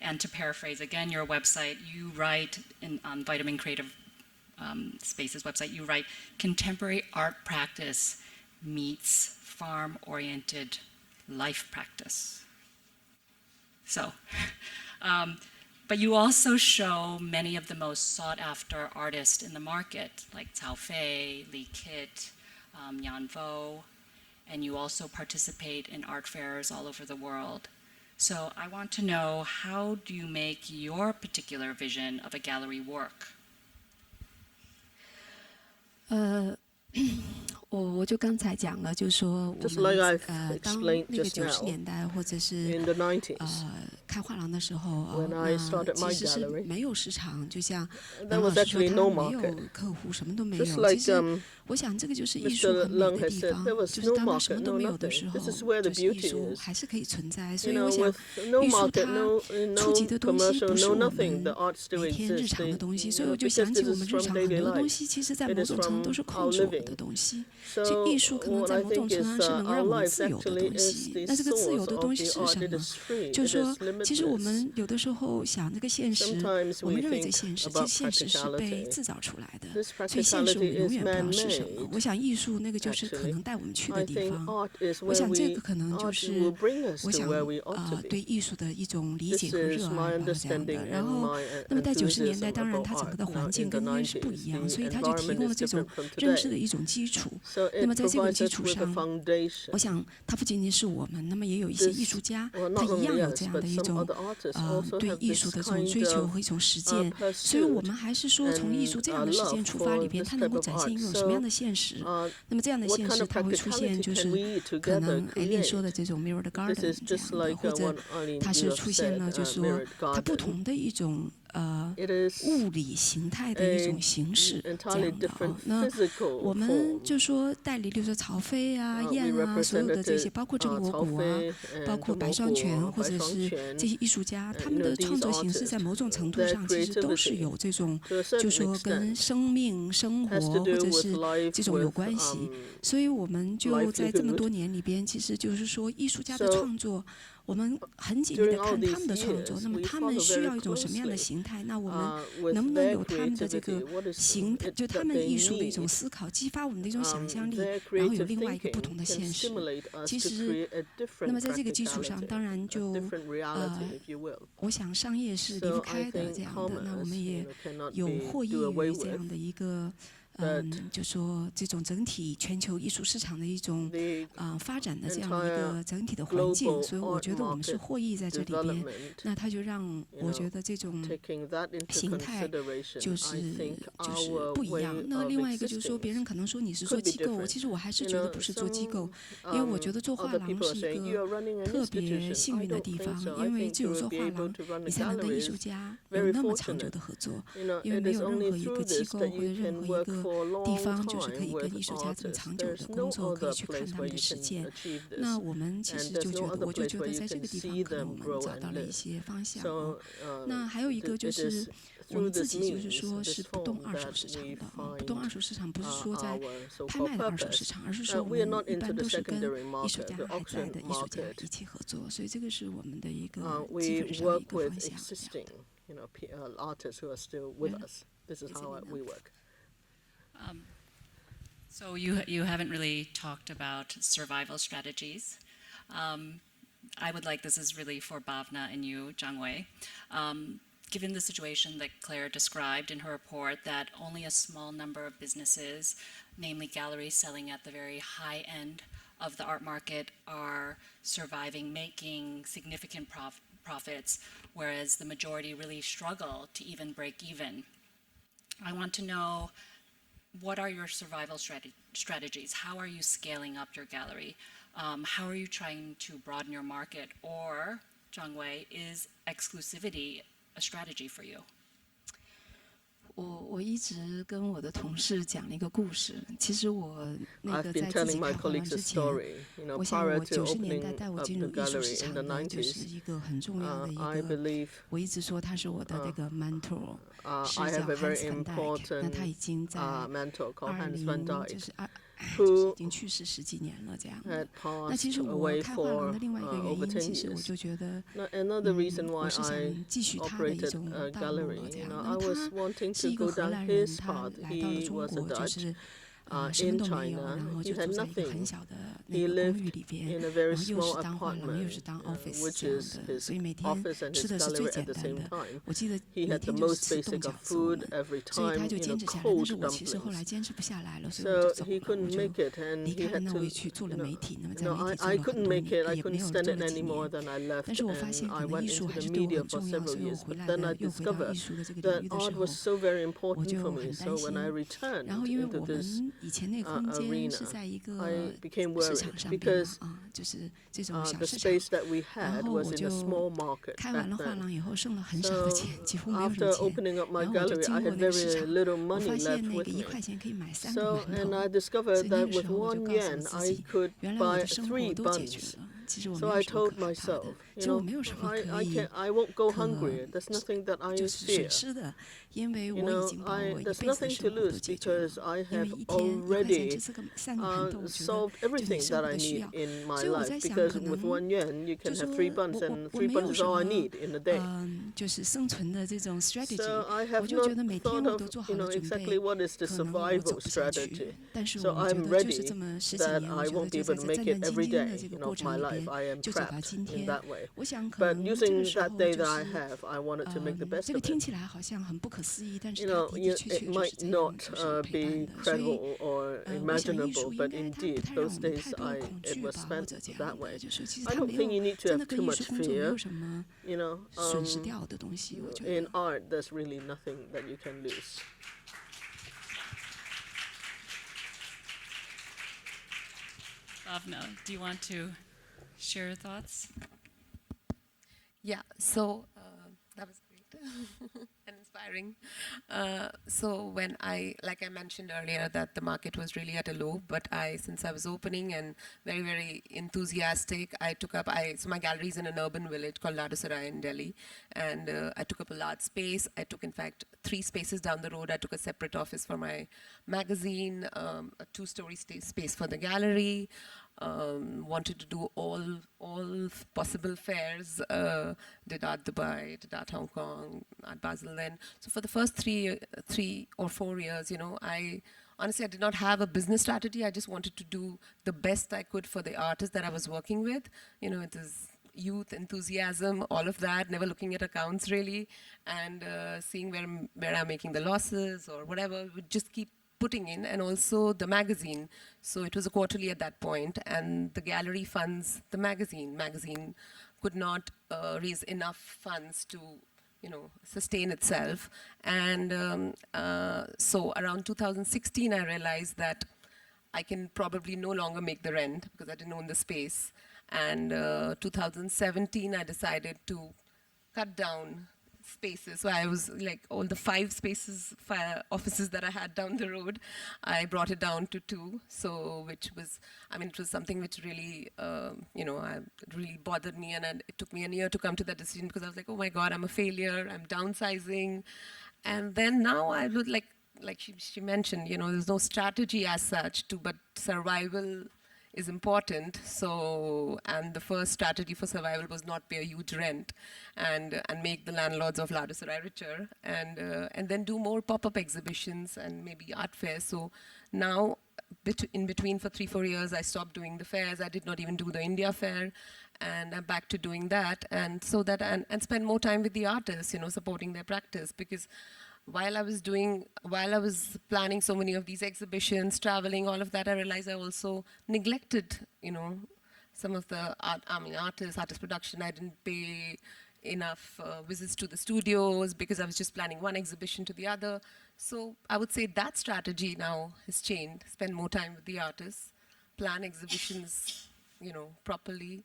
And to paraphrase again your website, you write on Vitamin Creative Space's website, you write, contemporary art practice meets farm-oriented life practice. So, but you also show many of the most sought-after artists in the market, like Cao Fei, Li Kit, Yan Vo, and you also participate in art fairs all over the world. So I want to know, how do you make your particular vision of a gallery work? 我就刚才讲了，就是说我 Just like 们 I've 当 explained 那个 just 90 now, 年代或者是 in the 90s, 开画廊的时候，其实是没有市场，就像There was 说 actually 他 no 没有 market. 客户，什么都没有。 Just like 其实我想这个就是艺术很美 Leng 的 has 地 said, 方， there was 就是 no 当它什 market, 么都 no 没有的 nothing. 时候， This is where the 就是艺 beauty 术 is. 还是可以存在。所 You 以我 know, 想 with no 艺术 market, 它 no 触及的东西 commercial, 不是 no 我 nothing, 们 the art still 每天日 exists. 常的东西，所以 You 我 know, 就 because 想起 this 我 is 们日 from 常很 daily 多东 life. 西，其实在 It 某 is 种程 from 度都是 our 控制我们 living. 的东西。 So 所以艺术可能 what 在 I 某种 think 程度 is 上是能够 our 让我们 life 自由的 actually 东 is 西。 the 那这个自由 source 的 of 东 the 西是 art. 什 It 么？ is free. 就 It 是 is 说，其实我 limitless. 们有的时候想那个现实， Sometimes 我们 we 认为这 think 现实，其 about 实现实是被 practicality. 制造出来的。 This 所以现实我们 practicality 永 is 远不知道是什么。 man-made. 我想艺术那个就是可能带我们去的 I 地 think 方。 art is 我 where 想这 we 个可能就 art 是 will bring us 我 to 想 where we ought to 对 be. 艺术的一种理 This 解和热 is 爱 my 吧，这样的。 understanding 然 and 后， my 那么在90年代， enthusiasm 当然 about 它整 art. 个的 Now 环境 in the 跟音乐是不 90s, 一样， the 所以它就提 environment 供了 is 这种 different from 认知 today. 的一种基础。 So 那 it 么在这个 provides 基 us 础 with a 上， foundation. 我想它不仅仅是我们，那么也有一些 This, 艺术家， well, 他 not 一样 only 有 us, 这样 but 的一 some 种 other artists also 对 have 艺 this 术的这种 kind 追求 of 和一种实践。所以我们还是说，从艺术这样的实践出发里边，它能够展现一种什么样的现实？那么这样的现实，它会出现就是可能Elaine说的这种 mirrored garden 这样的，或者它是出现了就是说它不同的一种物理形态的一种形式这样的啊。那我们就说代理，比如说曹飞啊、燕啊，所有的这些，包括郑国谷啊，包括白双全，或者是这些艺术家，他们的创作形式在某种程度上其实都是有这种，就说跟生命、生活或者是这种有关系。所以我们就在这么多年里边，其实就是说艺术家的创作。我们很紧密的看他们的创作，那么他们需要一种什么样的形态？那我们能不能有他们的这个形态，就他们艺术的一种思考，激发我们的一种想象力，然后有另外一个不同的现实。其实，那么在这个基础上，当然就我想商业是离不开的这样的。那我们也有获益于这样的一个。就说这种整体全球艺术市场的一种发展的这样一个整体的环境，所以我觉得我们是获益在这里边。那它就让我觉得这种形态就是不一样。那另外一个就是说，别人可能说你是做机构，其实我还是觉得不是做机构，因为我觉得做画廊是一个特别幸运的地方，因为只有做画廊，你才能跟艺术家有那么长久的合作，因为没有任何一个机构或者任何一个地方就是可以跟艺术家这么长久的工作，可以去看他们的实践。那我们其实就觉得，我就觉得在这个地方可能我们找到了一些方向。那还有一个就是我们自己就是说是不动二手市场的不动二手市场不是说在拍卖的二手市场，而是说我们一般都是跟艺术家还在的艺术家一起合作，所以这个是我们的一个基本上一个方向。Artists who are still with us. This is how we work. So you haven't really talked about survival strategies. I would like, this is really for Bhavna and you, Zhang. Given the situation that Clare described in her report, that only a small number of businesses, namely galleries selling at the very high end of the art market, are surviving, making significant profits, whereas the majority really struggle to even break even. I want to know, what are your survival strategies? How are you scaling up your gallery? How are you trying to broaden your market? Or, Zhang, is exclusivity a strategy for you? 我一直跟我的同事讲了一个故事。其实我那个在自己开画廊之前，我想我90年代带我进入艺术市场的就是一个很重要的一个，我一直说他是我的那个 mentor， 是叫 Hans van Dyck。那他已经在已经去世10几年了这样的。那其实我开画廊的另外一个原因，其实我就觉得，我是想继续他的一种道路了这样。那么他是一个荷兰人，他来到了中国就是什么都没有，然后就住在一个很小的那个公寓里边，然后又是当画廊又是当 office 这样的，所以每天吃的是最简单的。我记得每天就是吃冻饺子，所以他就坚持下来。但是我其实后来坚持不下来了，所以我就走了，我就离开了，那我也去做了媒体。那么在媒体做了很多年，也没有做了几年。但是我发现可能艺术还是对我很重要，所以我回来了，又回到艺术的这个领域的时候，我就很担心。然后因为我们 arena, I became worried because the space that we had was in a small market back then. So after opening up my gallery, I had very little money left with me. So, and I discovered that with 1 yen, I could buy 3 buns. So I told myself, I won't go hungry. There's nothing that I fear. There's nothing to lose because I have already solved everything that I need in my life. Because with 1 yen, you can have 3 buns, and 3 buns is all I need in a day. So I have not thought of, exactly what is the survival strategy. So I'm ready that I won't be able to make it every day of my life. I am trapped in that way. But using that day that I have, I wanted to make the best of it. It might not be credible or imaginable, but indeed, those days it was spent that way. I don't think you need to have too much fear. In art, there's really nothing that you can lose. Bhavna, do you want to share your thoughts? Yeah, so that was great and inspiring. So when like I mentioned earlier, that the market was really at a low, but since I was opening and very, very enthusiastic, I took up, so my gallery is in an urban village called Latitude in Delhi, and I took up a large space. I took, in fact, 3 spaces down the road. I took a separate office for my magazine, a 2-story space for the gallery. Wanted to do all possible fairs, did Art Dubai, did Art Hong Kong, Art Basel then. So for the first 3 or 4 years, I did not have a business strategy. I just wanted to do the best I could for the artists that I was working with. It is youth, enthusiasm, all of that, never looking at accounts really, and seeing where I'm making the losses or whatever, would just keep putting in, and also the magazine. So it was a quarterly at that point, and the gallery funds the magazine. Magazine could not raise enough funds to, sustain itself. And so around 2016, I realized that I can probably no longer make the rent because I didn't own the space. And 2017, I decided to cut down spaces. So I was like, all the 5 offices that I had down the road, I brought it down to 2. So which was, it was something which really, it really bothered me, and it took me a year to come to that decision because I was like, oh my God, I'm a failure, I'm downsizing. And then now I would like she mentioned, there's no strategy as such but survival is important. So, and the first strategy for survival was not pay a huge rent and make the landlords of Latitude richer, and then do more pop-up exhibitions and maybe art fairs. So now, in between for 3-4 years, I stopped doing the fairs. I did not even do the India fair, and I'm back to doing that, and so that and spend more time with the artists, supporting their practice, because while I was planning so many of these exhibitions, traveling, all of that, I realized I also neglected, some of the artist production. I didn't pay enough visits to the studios because I was just planning one exhibition to the other. So I would say that strategy now has changed. Spend more time with the artists, plan exhibitions, properly.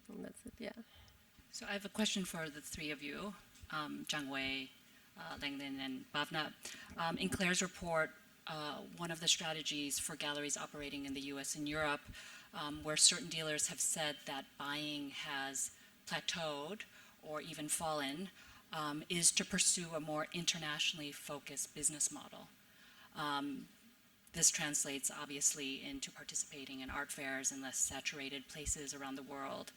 And that's it, yeah. So I have a question for the 3 of you, Zhang, Leng, and Bhavna. In Clare's report, one of the strategies for galleries operating in the US and Europe, where certain dealers have said that buying has plateaued or even fallen, is to pursue a more internationally focused business model. This translates obviously into participating in art fairs in less saturated places around the world,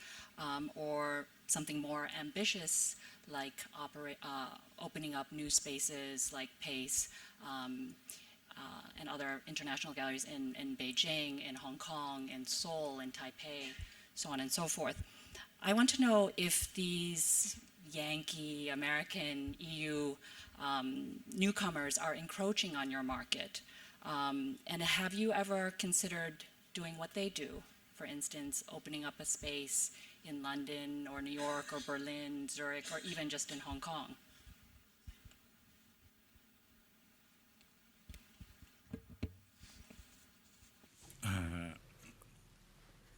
or something more ambitious like opening up new spaces like PACE and other international galleries in Beijing, in Hong Kong, in Seoul, in Taipei, so on and so forth. I want to know if these Yankee, American, EU newcomers are encroaching on your market. And have you ever considered doing what they do? For instance, opening up a space in London or New York or Berlin, Zurich, or even just in Hong Kong?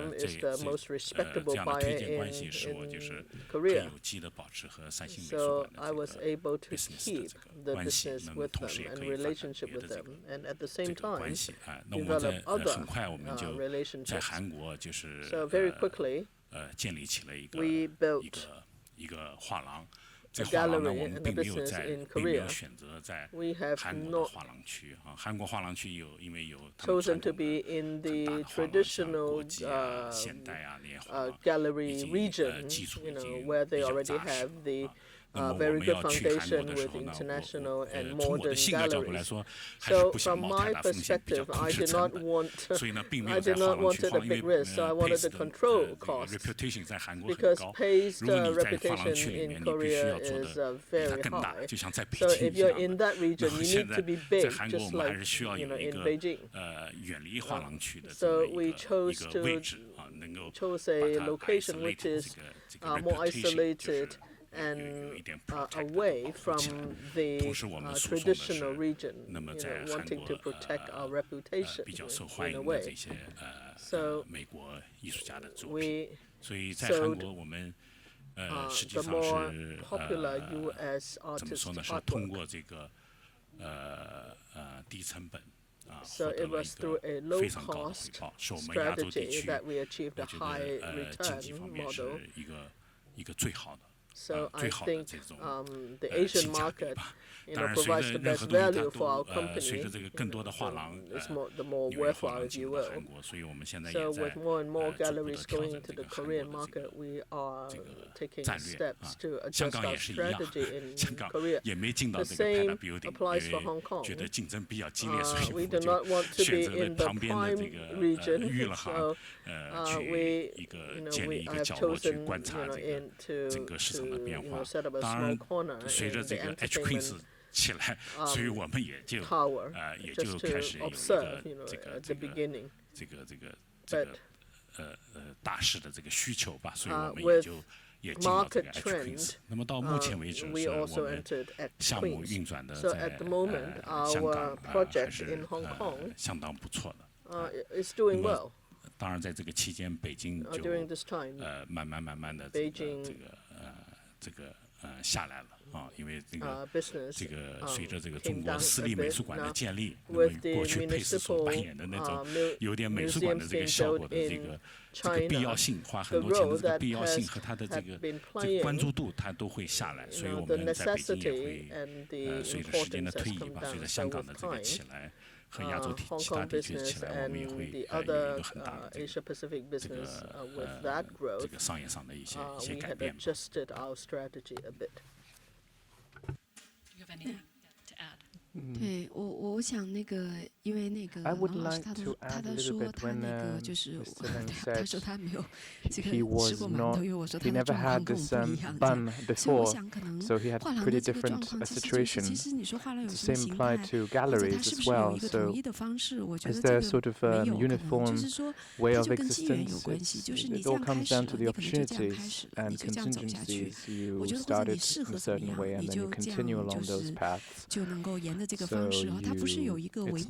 museum is the most respectable buyer in Korea. So I was able to keep the business with them and relationship with them, and at the same time develop other relationships. So very quickly, we built a gallery and a business in Korea. We have not chosen to be in the traditional gallery region, where they already have the very good foundation with international and modern galleries. So from my perspective, I did not wanted a big risk, so I wanted to control costs, because Pace's reputation in Korea is very high. So if you're in that region, you need to be big, just like in Beijing. So we chose a location which is more isolated and away from the traditional region, wanting to protect our reputation in a way. So we sold the more popular U.S. artist artwork. So it was through a low-cost strategy that we achieved a high return model. So I think the Asian market provides the best value for our company. It's the more worthwhile, if you will. So with more and more galleries going into the Korean market, we are taking steps to adjust our strategy in Korea. The same applies for Hong Kong. We do not want to be in the prime region, so I have chosen to set up a small corner in the entertainment tower, just to observe at the beginning. But with market trend, we also entered at Queens. So at the moment, our project in Hong Kong is doing well. During this time, Beijing business came down a bit. Now, with the municipal museums being built in China, the role that had been playing, the necessity and the importance has come down. So with time, Hong Kong business and the other Asia-Pacific business, with that growth, we had adjusted our strategy a bit. Do you have anything to add? 对我想因为王老师他说他就是他说他没有吃过馒头，因为我说他的状况跟我不一样，所以我想可能画廊的这个状况其实你说画廊有什么形态，或者它是不是有一个统一的方式，我觉得这个没有可能，就是说它就跟机缘有关系，就是你这样开始了，你可能就这样开始了，你就这样走下去。我觉得或者你适合怎么样，你就这样就能够沿着这个方式它不是有一个唯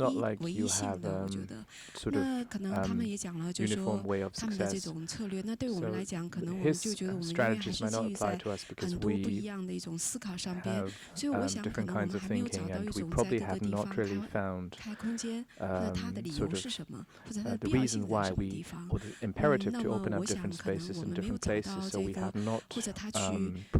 一性的，我觉得。那可能他们也讲了，就是说他们的这种策略。那对我们来讲，可能我们就觉得我们因为还是基于在很多不一样的一种思考上边，所以我想可能我们还没有找到一种在各个地方开空间，或者它的理由是什么，或者它的必要性在什么地方。那么我想可能我们没有找到这个，或者他去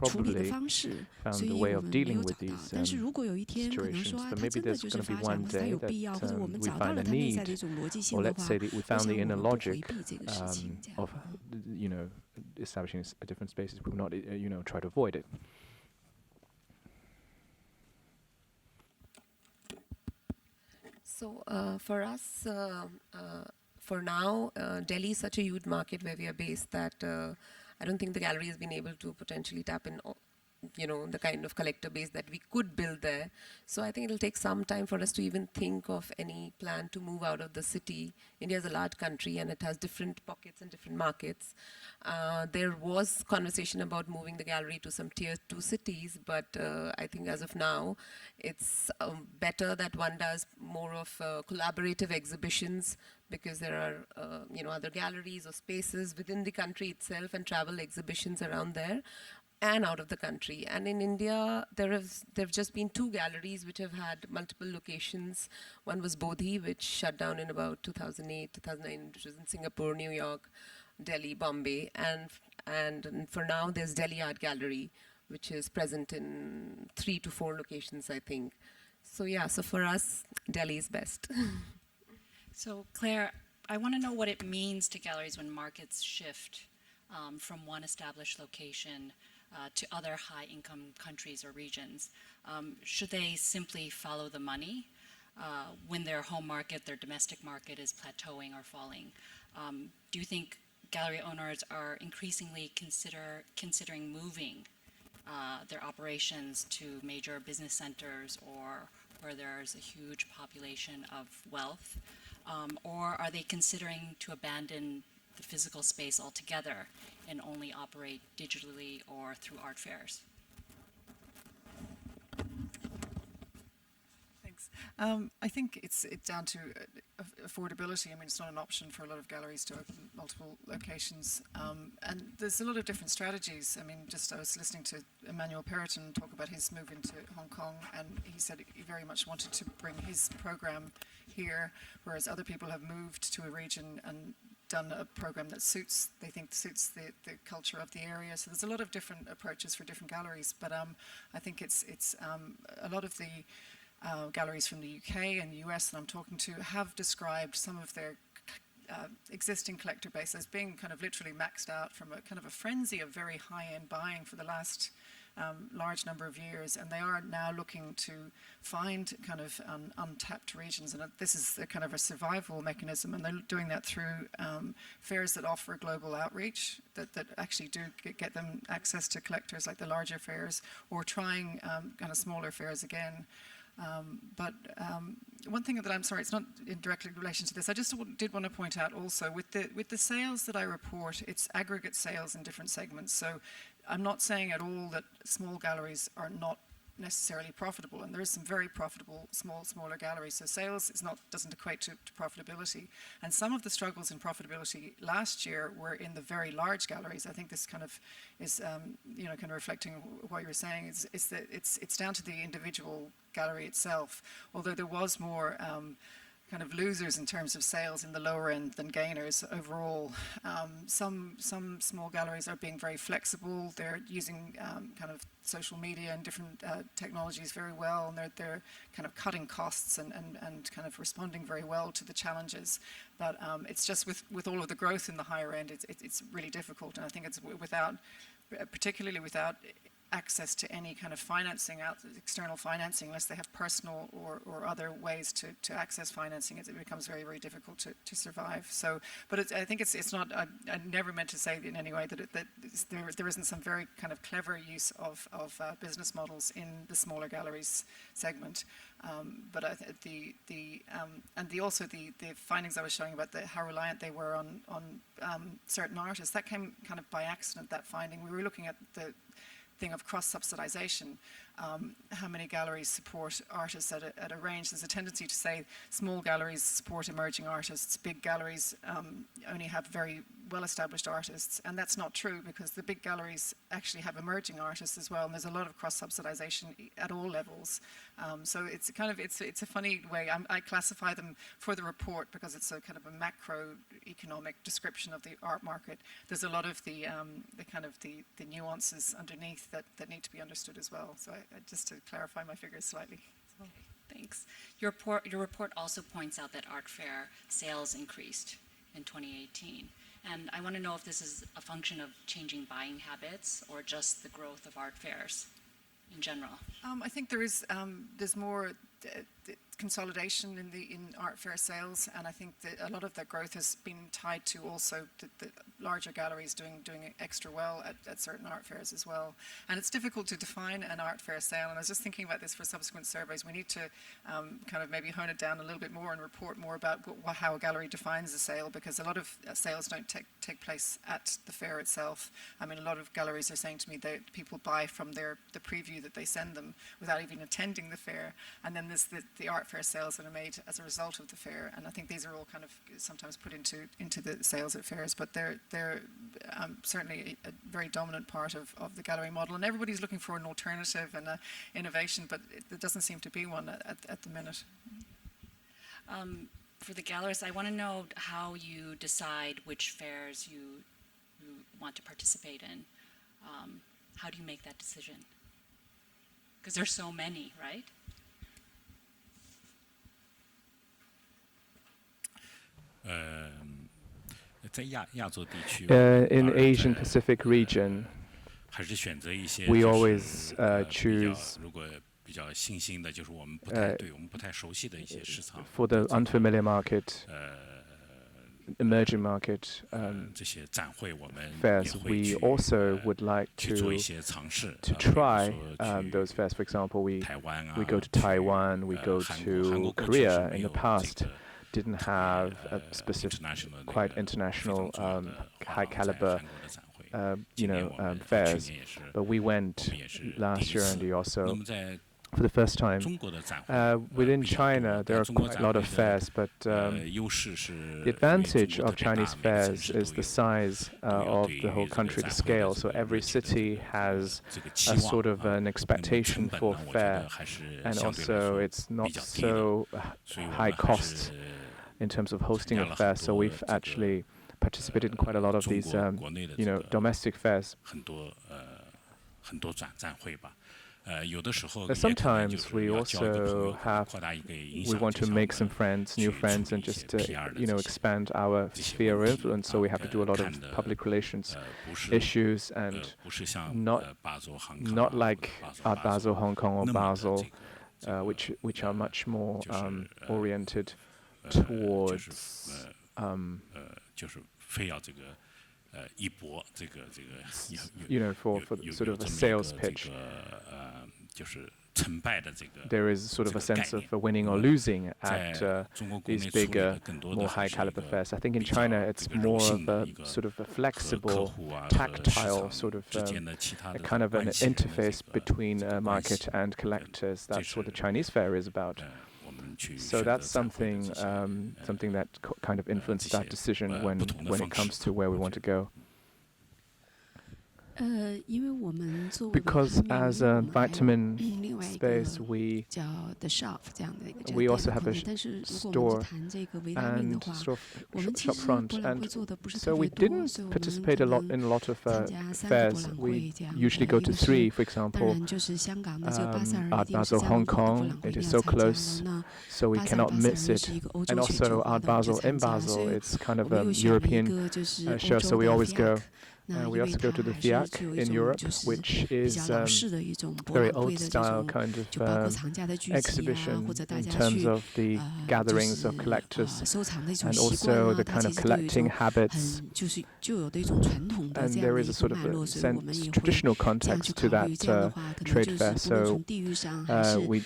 处理的方式，所以我们没有找到。但是如果有一天可能说它真的就是发展，或者它有必要，或者我们找到了它内在的一种逻辑性的话，我想我们不回避这个事情。of establishing a different spaces, we will not try to avoid it. So for us, for now, Delhi is such a huge market where we are based that I don't think the gallery has been able to potentially tap in the kind of collector base that we could build there. So I think it'll take some time for us to even think of any plan to move out of the city. India is a large country and it has different pockets and different markets. There was conversation about moving the gallery to some tier 2 cities, but I think as of now, it's better that one does more of collaborative exhibitions, because there are other galleries or spaces within the country itself and travel exhibitions around there and out of the country. And in India, there have just been 2 galleries which have had multiple locations. One was Bodhi, which shut down in about 2008, 2009, which was in Singapore, New York, Delhi, Bombay. And for now, there's Delhi Art Gallery, which is present in 3 to 4 locations, I think. So yeah, so for us, Delhi is best. So Claire, I want to know what it means to galleries when markets shift from one established location to other high-income countries or regions? Should they simply follow the money when their home market, their domestic market is plateauing or falling? Do you think gallery owners are increasingly considering moving their operations to major business centers or where there's a huge population of wealth? Or are they considering to abandon the physical space altogether and only operate digitally or through art fairs? Thanks. I think it's down to affordability. I mean, it's not an option for a lot of galleries to open multiple locations. And there's a lot of different strategies. I mean, I was listening to Emmanuel Perrotin talk about his move into Hong Kong, and he said he very much wanted to bring his program here, whereas other people have moved to a region and done a program that they think suits the culture of the area. So there's a lot of different approaches for different galleries, but I think it's a lot of the galleries from the UK and the US that I'm talking to have described some of their existing collector base as being kind of literally maxed out from a kind of a frenzy of very high-end buying for the last large number of years, and they are now looking to find kind of untapped regions, and this is a kind of a survival mechanism, and they're doing that through fairs that offer global outreach that actually do get them access to collectors, like the larger fairs, or trying kind of smaller fairs again. But one thing that I'm sorry, it's not in direct relation to this. I just did want to point out also with the sales that I report, it's aggregate sales in different segments. So I'm not saying at all that small galleries are not necessarily profitable, and there is some very profitable smaller galleries. So sales doesn't equate to profitability. And some of the struggles in profitability last year were in the very large galleries. I think this kind of is kind of reflecting what you were saying. Is that it's down to the individual gallery itself. Although there was more kind of losers in terms of sales in the lower end than gainers overall. Some small galleries are being very flexible. They're using kind of social media and different technologies very well, and they're kind of cutting costs and kind of responding very well to the challenges. But it's just with all of the growth in the higher end, it's really difficult, and I think it's particularly without access to any kind of financing, external financing, unless they have personal or other ways to access financing, it becomes very, very difficult to survive. So, but I think it's not, I never meant to say in any way that there isn't some very kind of clever use of business models in the smaller galleries segment. But also the findings I was showing about how reliant they were on certain artists, that came kind of by accident, that finding. We were looking at the thing of cross-subsidization, how many galleries support artists at a range. There's a tendency to say small galleries support emerging artists, big galleries only have very well-established artists, and that's not true, because the big galleries actually have emerging artists as well, and there's a lot of cross-subsidization at all levels. So it's kind of, it's a funny way. I classify them for the report because it's a kind of a macroeconomic description of the art market. There's a lot of the kind of the nuances underneath that need to be understood as well. So just to clarify my figures slightly. So. Thanks. Your report also points out that art fair sales increased in 2018. And I want to know if this is a function of changing buying habits or just the growth of art fairs in general. I think there's more consolidation in art fair sales, and I think that a lot of that growth has been tied to also the larger galleries doing extra well at certain art fairs as well. And it's difficult to define an art fair sale, and I was just thinking about this for subsequent surveys. We need to kind of maybe hone it down a little bit more and report more about how a gallery defines a sale, because a lot of sales don't take place at the fair itself. I mean, a lot of galleries are saying to me that people buy from the preview that they send them without even attending the fair, and then there's the art fair sales that are made as a result of the fair, and I think these are all kind of sometimes put into the sales at fairs, but they're certainly a very dominant part of the gallery model, and everybody's looking for an alternative and an innovation, but there doesn't seem to be one at the minute. For the gallerists, I want to know how you decide which fairs you want to participate in. How do you make that decision? Because there's so many, right? In Asian Pacific region, we always choose for the unfamiliar market, emerging market fairs. We also would like to try those fairs. For example, we go to Taiwan, we go to Korea. In the past, didn't have a specific, quite international, high caliber, fairs. But we went last year, and we also, for the first time, within China, there are quite a lot of fairs, but the advantage of Chinese fairs is the size of the whole country, the scale. So every city has a sort of an expectation for fair, and also it's not so high cost in terms of hosting a fair. So we've actually participated in quite a lot of these, domestic fairs. Sometimes we also we want to make some friends, new friends, and just expand our sphere of influence. So we have to do a lot of public relations issues, and not like Art Basel Hong Kong or Basel, which are much more oriented towards for sort of a sales pitch. There is sort of a sense of winning or losing at these bigger, more high caliber fairs. I think in China it's more of a sort of a flexible, tactile sort of a kind of an interface between market and collectors. That's what the Chinese fair is about. So that's something that kind of influenced that decision when it comes to where we want to go. Because as a vitamin space, we also have a store and shop front, and so we didn't participate in a lot of fairs. We usually go to 3, for example, Art Basel Hong Kong. It is so close, so we cannot miss it. And also Art Basel in Basel, it's kind of a European show, so we always go. We also go to the FIAC in Europe, which is very old-style kind of exhibition in terms of the gatherings of collectors and also the kind of collecting habits. And there is a sort of a traditional context to that trade fair. So we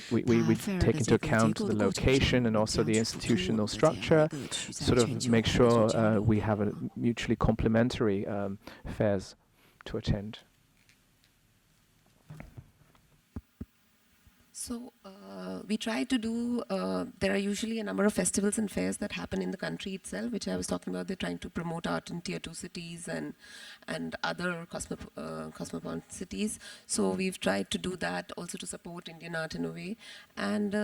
take into account the location and also the institutional structure, sort of make sure we have a mutually complementary fairs to attend. So we try to do, there are usually a number of festivals and fairs that happen in the country itself, which I was talking about. They're trying to promote art in tier 2 cities and other cosmopolitan cities. So we've tried to do that also to support Indian art in a way. And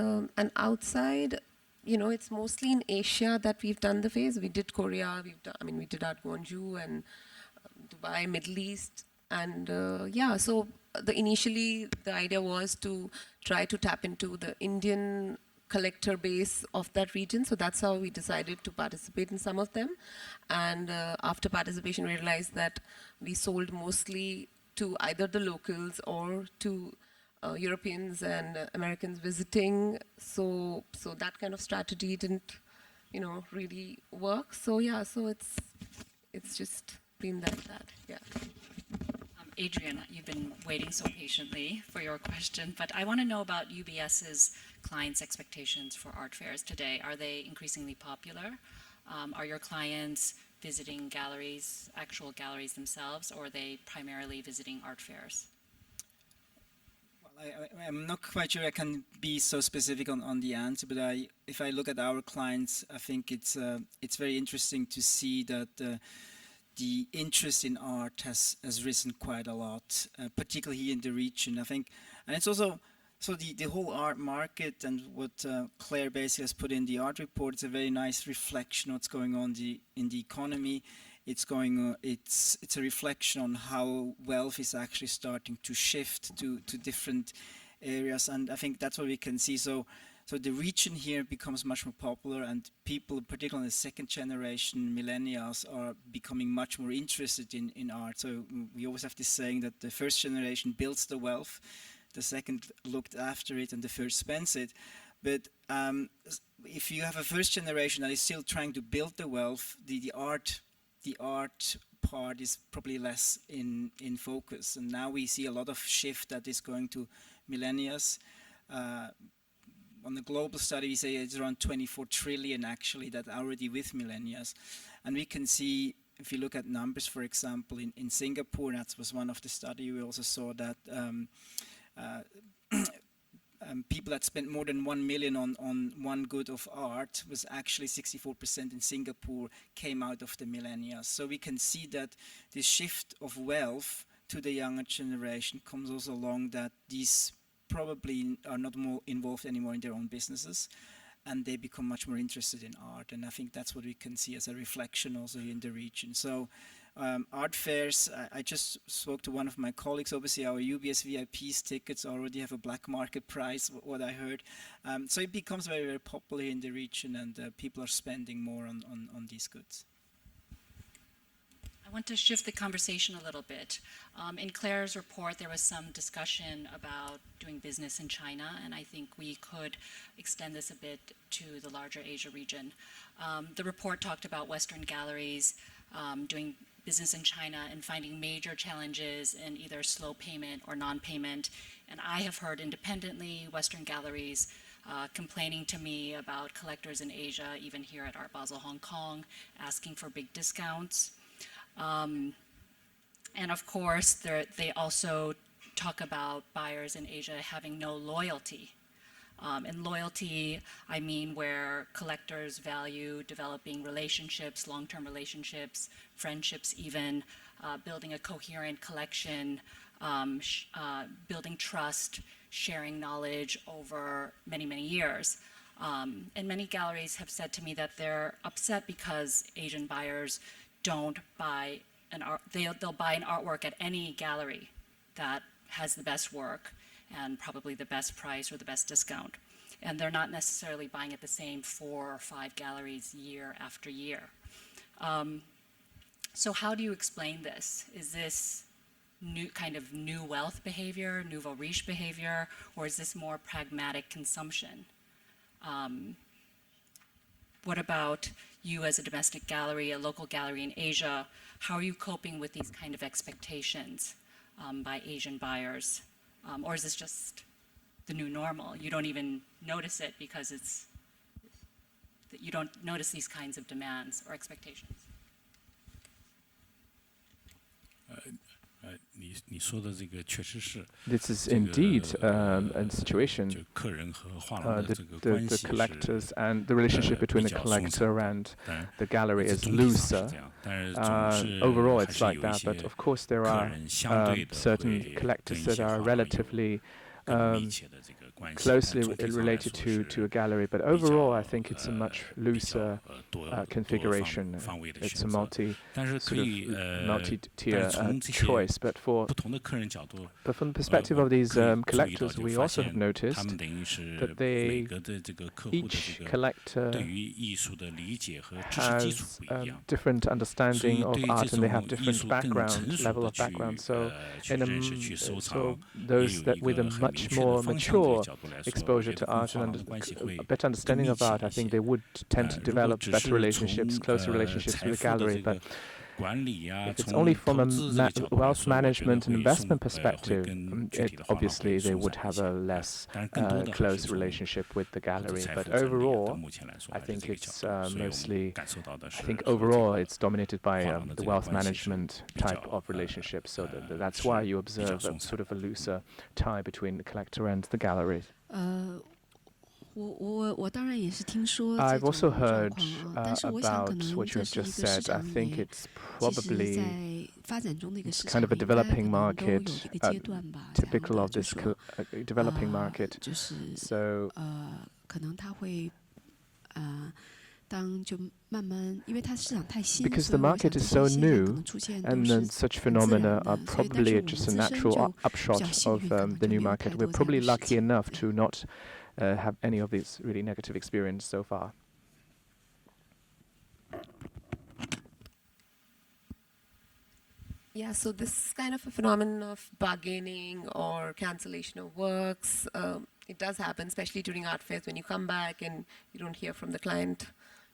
outside, it's mostly in Asia that we've done the fairs. We did Korea, we did Art Guangzhou and Dubai, Middle East, and so initially the idea was to try to tap into the Indian collector base of that region, so that's how we decided to participate in some of them. And after participation, we realized that we sold mostly to either the locals or to Europeans and Americans visiting, so that kind of strategy didn't, really work. So it's just been that. Adrian, you've been waiting so patiently for your question, but I want to know about UBS's clients' expectations for art fairs today. Are they increasingly popular? Are your clients visiting galleries, actual galleries themselves, or are they primarily visiting art fairs? Well, I'm not quite sure I can be so specific on the answer, but if I look at our clients, I think it's very interesting to see that the interest in art has risen quite a lot, particularly here in the region, I think. And it's also, so the whole art market and what Clare basically has put in the art report, it's a very nice reflection of what's going on in the economy. It's a reflection on how wealth is actually starting to shift to different areas, and I think that's what we can see. So So the region here becomes much more popular, and people, particularly the second generation millennials, are becoming much more interested in art. So we always have this saying that the first generation builds the wealth, the second looked after it, and the third spends it. But if you have a first generation that is still trying to build the wealth, the art part is probably less in focus. And now we see a lot of shift that is going to millennials. On the global study, we say it's around 24 trillion actually that are already with millennials. And we can see, if you look at numbers, for example, in Singapore, that was one of the study, we also saw that people that spent more than 1 million on one good of art was actually 64% in Singapore came out of the millennials. So we can see that this shift of wealth to the younger generation comes also along that these probably are not more involved anymore in their own businesses, and they become much more interested in art. And I think that's what we can see as a reflection also in the region. So art fairs, I just spoke to one of my colleagues. Obviously our UBS VIP's tickets already have a black market price, what I heard. So it becomes very, very popular in the region, and people are spending more on these goods. I want to shift the conversation a little bit. In Clare's report, there was some discussion about doing business in China, and I think we could extend this a bit to the larger Asia region. The report talked about Western galleries doing business in China and finding major challenges in either slow payment or non-payment. And I have heard independently Western galleries complaining to me about collectors in Asia, even here at Art Basel Hong Kong, asking for big discounts. And of course, they also talk about buyers in Asia having no loyalty. And loyalty, I mean where collectors value developing relationships, long-term relationships, friendships even, building a coherent collection, building trust, sharing knowledge over many, many years. And many galleries have said to me that they're upset because Asian buyers don't buy an art, they'll buy an artwork at any gallery that has the best work and probably the best price or the best discount. And they're not necessarily buying at the same 4 or 5 galleries year after year. So how do you explain this? Is this new wealth behavior, nouveau riche behavior, or is this more pragmatic consumption? What about you as a domestic gallery, a local gallery in Asia? How are you coping with these kind of expectations by Asian buyers? Or is this just the new normal? You don't even notice it because you don't notice these kinds of demands or expectations. This is indeed a situation. The collectors and the relationship between the collector and the gallery is looser. Overall, it's like that, but of course there are certain collectors that are relatively closely related to a gallery, but overall I think it's a much looser configuration. It's a multi-tier choice, but from the perspective of these collectors, we also have noticed that each collector has different understanding of art, and they have different level of background. So those that with a much more mature exposure to art and a better understanding of art, I think they would tend to develop better relationships, closer relationships with the gallery. But if it's only from a wealth management and investment perspective, obviously they would have a less close relationship with the gallery. But overall, I think it's overall it's dominated by the wealth management type of relationship. So that's why you observe a sort of a looser tie between the collector and the gallery. I've also heard about what you have just said. I think it's probably kind of a developing market, typical of this developing market. So because the market is so new, and then such phenomena are probably just a natural upshot of the new market, we're probably lucky enough to not have any of these really negative experience so far? Yeah, so this kind of a phenomenon of bargaining or cancellation of works, it does happen, especially during art fairs when you come back and you don't hear from the client,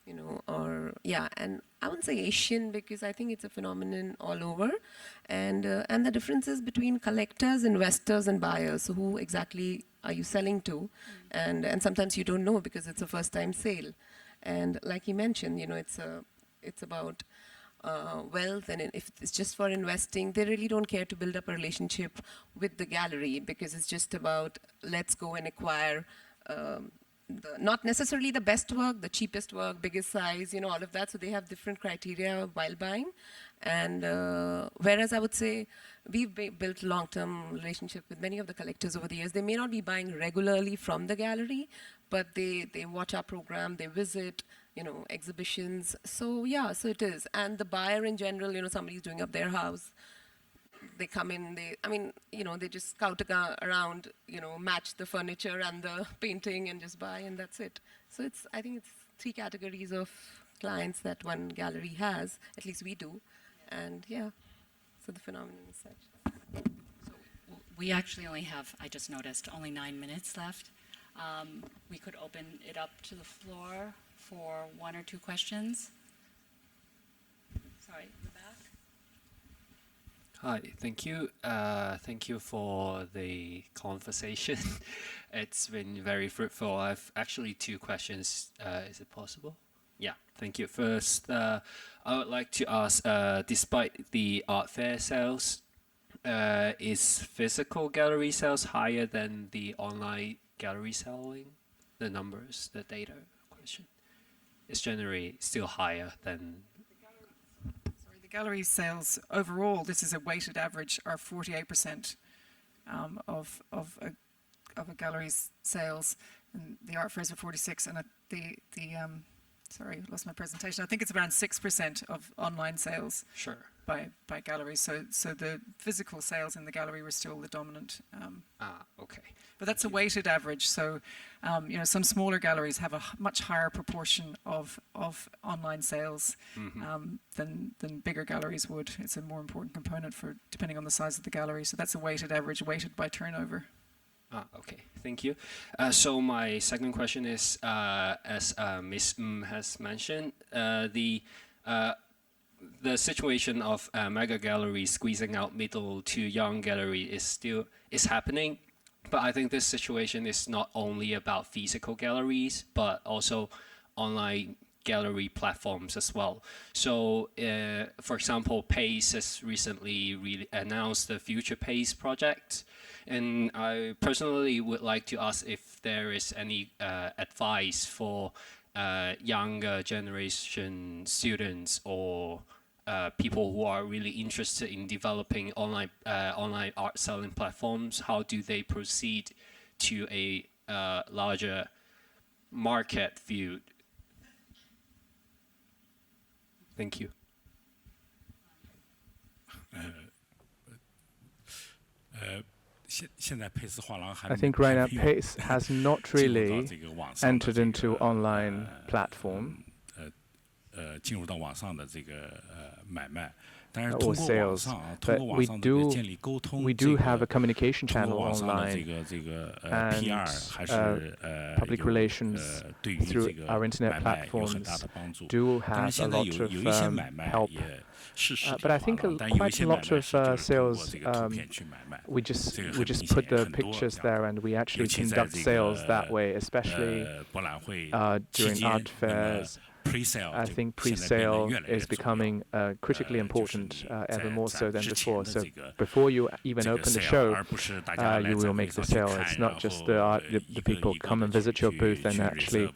you know, or, yeah, and I wouldn't say Asian because I think it's a phenomenon all over. And the differences between collectors, investors, and buyers. So who exactly are you selling to? And sometimes you don't know because it's a first-time sale. And like you mentioned, you know, it's about wealth, and if it's just for investing, they really don't care to build up a relationship with the gallery because it's just about let's go and acquire not necessarily the best work, the cheapest work, biggest size, you know, all of that. So they have different criteria while buying. And whereas I would say we've built long-term relationship with many of the collectors over the years. They may not be buying regularly from the gallery, but they watch our program, they visit, you know, exhibitions. So yeah, so it is. And the buyer in general, you know, somebody's doing up their house, they come in, they just scout around, you know, match the furniture and the painting and just buy, and that's it. So I think it's 3 categories of clients that one gallery has, at least we do. And yeah, so the phenomenon is such. So we actually only have, I just noticed, only 9 minutes left. We could open it up to the floor for 1 or 2 questions. Sorry, the back. Hi, thank you. Thank you for the conversation. It's been very fruitful. I've actually 2 questions. Is it possible? Yeah, thank you. First, I would like to ask, despite the art fair sales, is physical gallery sales higher than the online gallery selling? The numbers, the data question. It's generally still higher than... The gallery sales overall, this is a weighted average, are 48% of a gallery's sales, and the art fairs are 46%, and sorry, I lost my presentation. I think it's around 6% of online sales. Sure. By galleries. So the physical sales in the gallery were still the dominant. Okay. But that's a weighted average. So, you know, some smaller galleries have a much higher proportion of online sales than bigger galleries would. It's a more important component for depending on the size of the gallery. So that's a weighted average, weighted by turnover. Okay, thank you. So my second question is, as Ms. has mentioned, the situation of mega galleries squeezing out middle to young gallery is happening, but I think this situation is not only about physical galleries, but also online gallery platforms as well. So, for example, Pace has recently announced the Future Pace project, and I personally would like to ask if there is any advice for younger generation students or people who are really interested in developing online art selling platforms. How do they proceed to a larger market view? Thank you. I think right now Pace has not really entered into online platform or sales, but we do have a communication channel online and public relations through our internet platforms do have a lot of help. But I think quite a lot of sales, we just put the pictures there and we actually conduct sales that way, especially during art fairs. I think pre-sale is becoming critically important, ever more so than before. So before you even open the show, you will make the sale. It's not just the people come and visit your booth and actually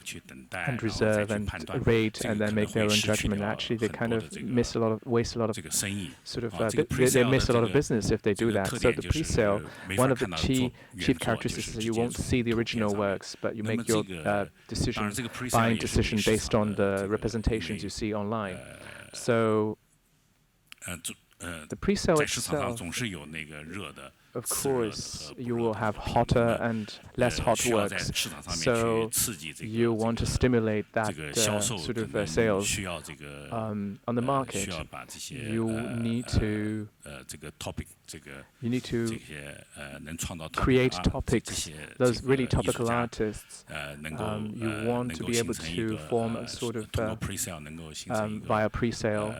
reserve and rate and then make their own judgment. Actually, they kind of waste a lot of sort of they miss a lot of business if they do that. So the pre-sale, one of the chief characteristics is that you won't see the original works, but you make your buying decision based on the representations you see online. So the pre-sale itself, of course, you will have hotter and less hot works. So you want to stimulate that sort of sales on the market. You need to create topics, those really topical artists. You want to be able to form a sort of via pre-sale,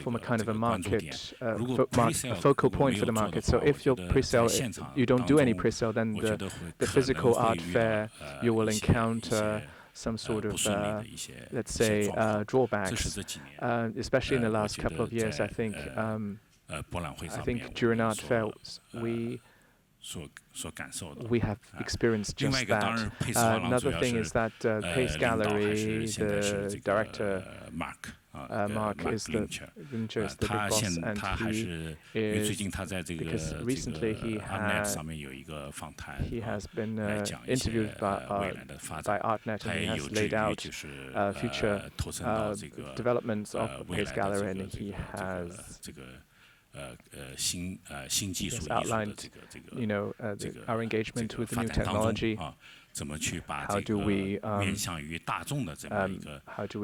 form a kind of a market, a focal point for the market. So if your pre-sale, you don't do any pre-sale, then the physical art fair, you will encounter some sort of, let's say, drawbacks, especially in the last couple of years. I think during art fairs, we have experienced just that. Another thing is that Pace Gallery, the director, Mark is the big boss, and he is, because recently he has been interviewed by ArtNet, and he has laid out future developments of Pace Gallery, and he has outlined, our engagement with the new technology. How do we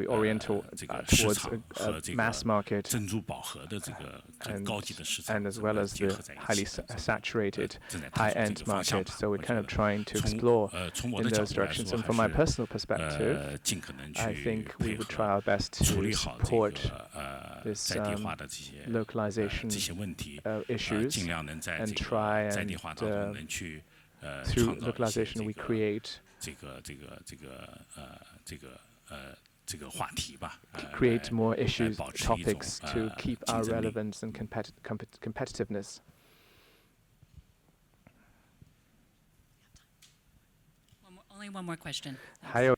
orient towards a mass market, and as well as the highly saturated high-end market? So we're kind of trying to explore in those directions. And from my personal perspective, I think we would try our best to support this localization issues, and try and through localization we create more issues, topics to keep our relevance and competitiveness. Only one more question. Hello.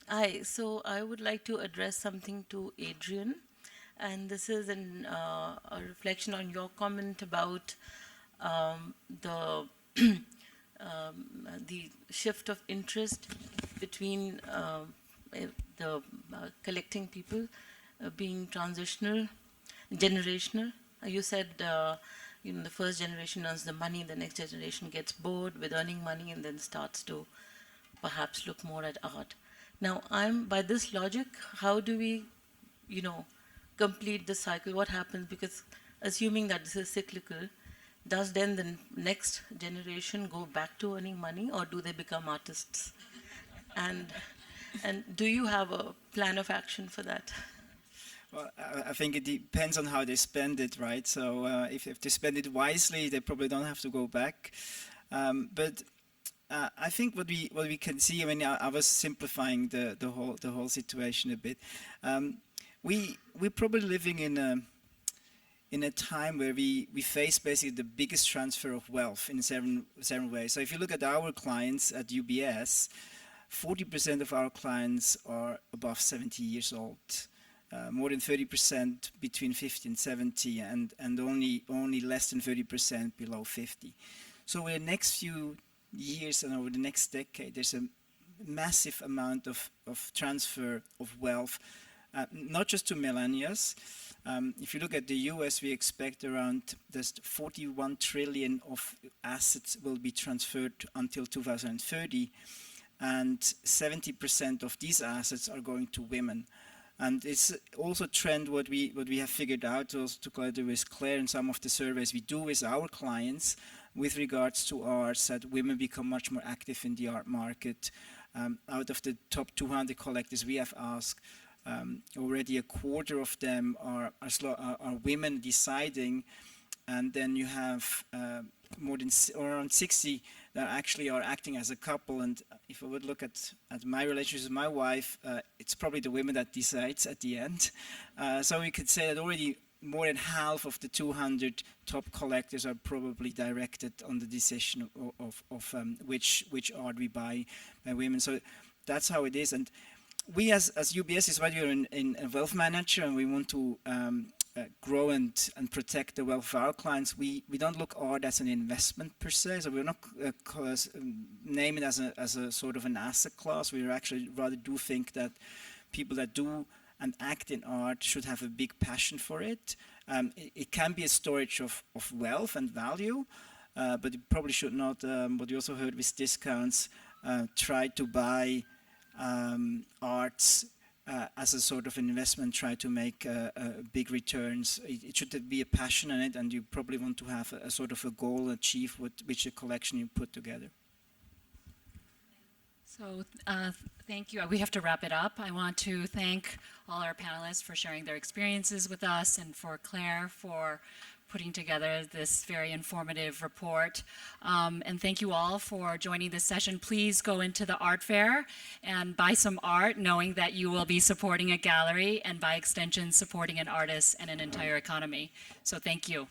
Hi. So I would like to address something to Adrian, and this is a reflection on your comment about the shift of interest between the collecting people being generational. You said the first generation earns the money, the next generation gets bored with earning money and then starts to perhaps look more at art. Now, by this logic, how do we, complete the cycle? What happens? Because assuming that this is cyclical, does then the next generation go back to earning money, or do they become artists? And do you have a plan of action for that? Well, I think it depends on how they spend it, right? So if they spend it wisely, they probably don't have to go back. But I think what we can see, I was simplifying the whole situation a bit. We're probably living in a time where we face basically the biggest transfer of wealth in several ways. So if you look at our clients at UBS, 40% of our clients are above 70 years old, more than 30% between 50 and 70, and only less than 30% below 50. So in the next few years and over the next decade, there's a massive amount of transfer of wealth, not just to millennials. If you look at the US, we expect around 41 trillion of assets will be transferred until 2030, and 70% of these assets are going to women. And it's also a trend what we have figured out also together with Clare and some of the surveys we do with our clients with regards to arts, that women become much more active in the art market. Out of the top 200 collectors we have asked, already a quarter of them are women deciding, and then you have more than around 60 that actually are acting as a couple. And if I would look at my relationship with my wife, it's probably the women that decides at the end. So we could say that already more than half of the 200 top collectors are probably directed on the decision of which art we buy by women. So that's how it is. And we as UBS is why we're in a wealth manager, and we want to grow and protect the wealth of our clients. We don't look art as an investment per se, so we're not name it as a sort of an asset class. We actually rather do think that people that do and act in art should have a big passion for it. It can be a storage of wealth and value, but it probably should not, what you also heard with discounts, try to buy arts as a sort of investment, try to make big returns. It should be a passion in it, and you probably want to have a sort of a goal achieved with which a collection you put together. So thank you. We have to wrap it up. I want to thank all our panelists for sharing their experiences with us, and for Clare for putting together this very informative report. And thank you all for joining this session. Please go into the art fair and buy some art, knowing that you will be supporting a gallery and by extension supporting an artist and an entire economy. So thank you.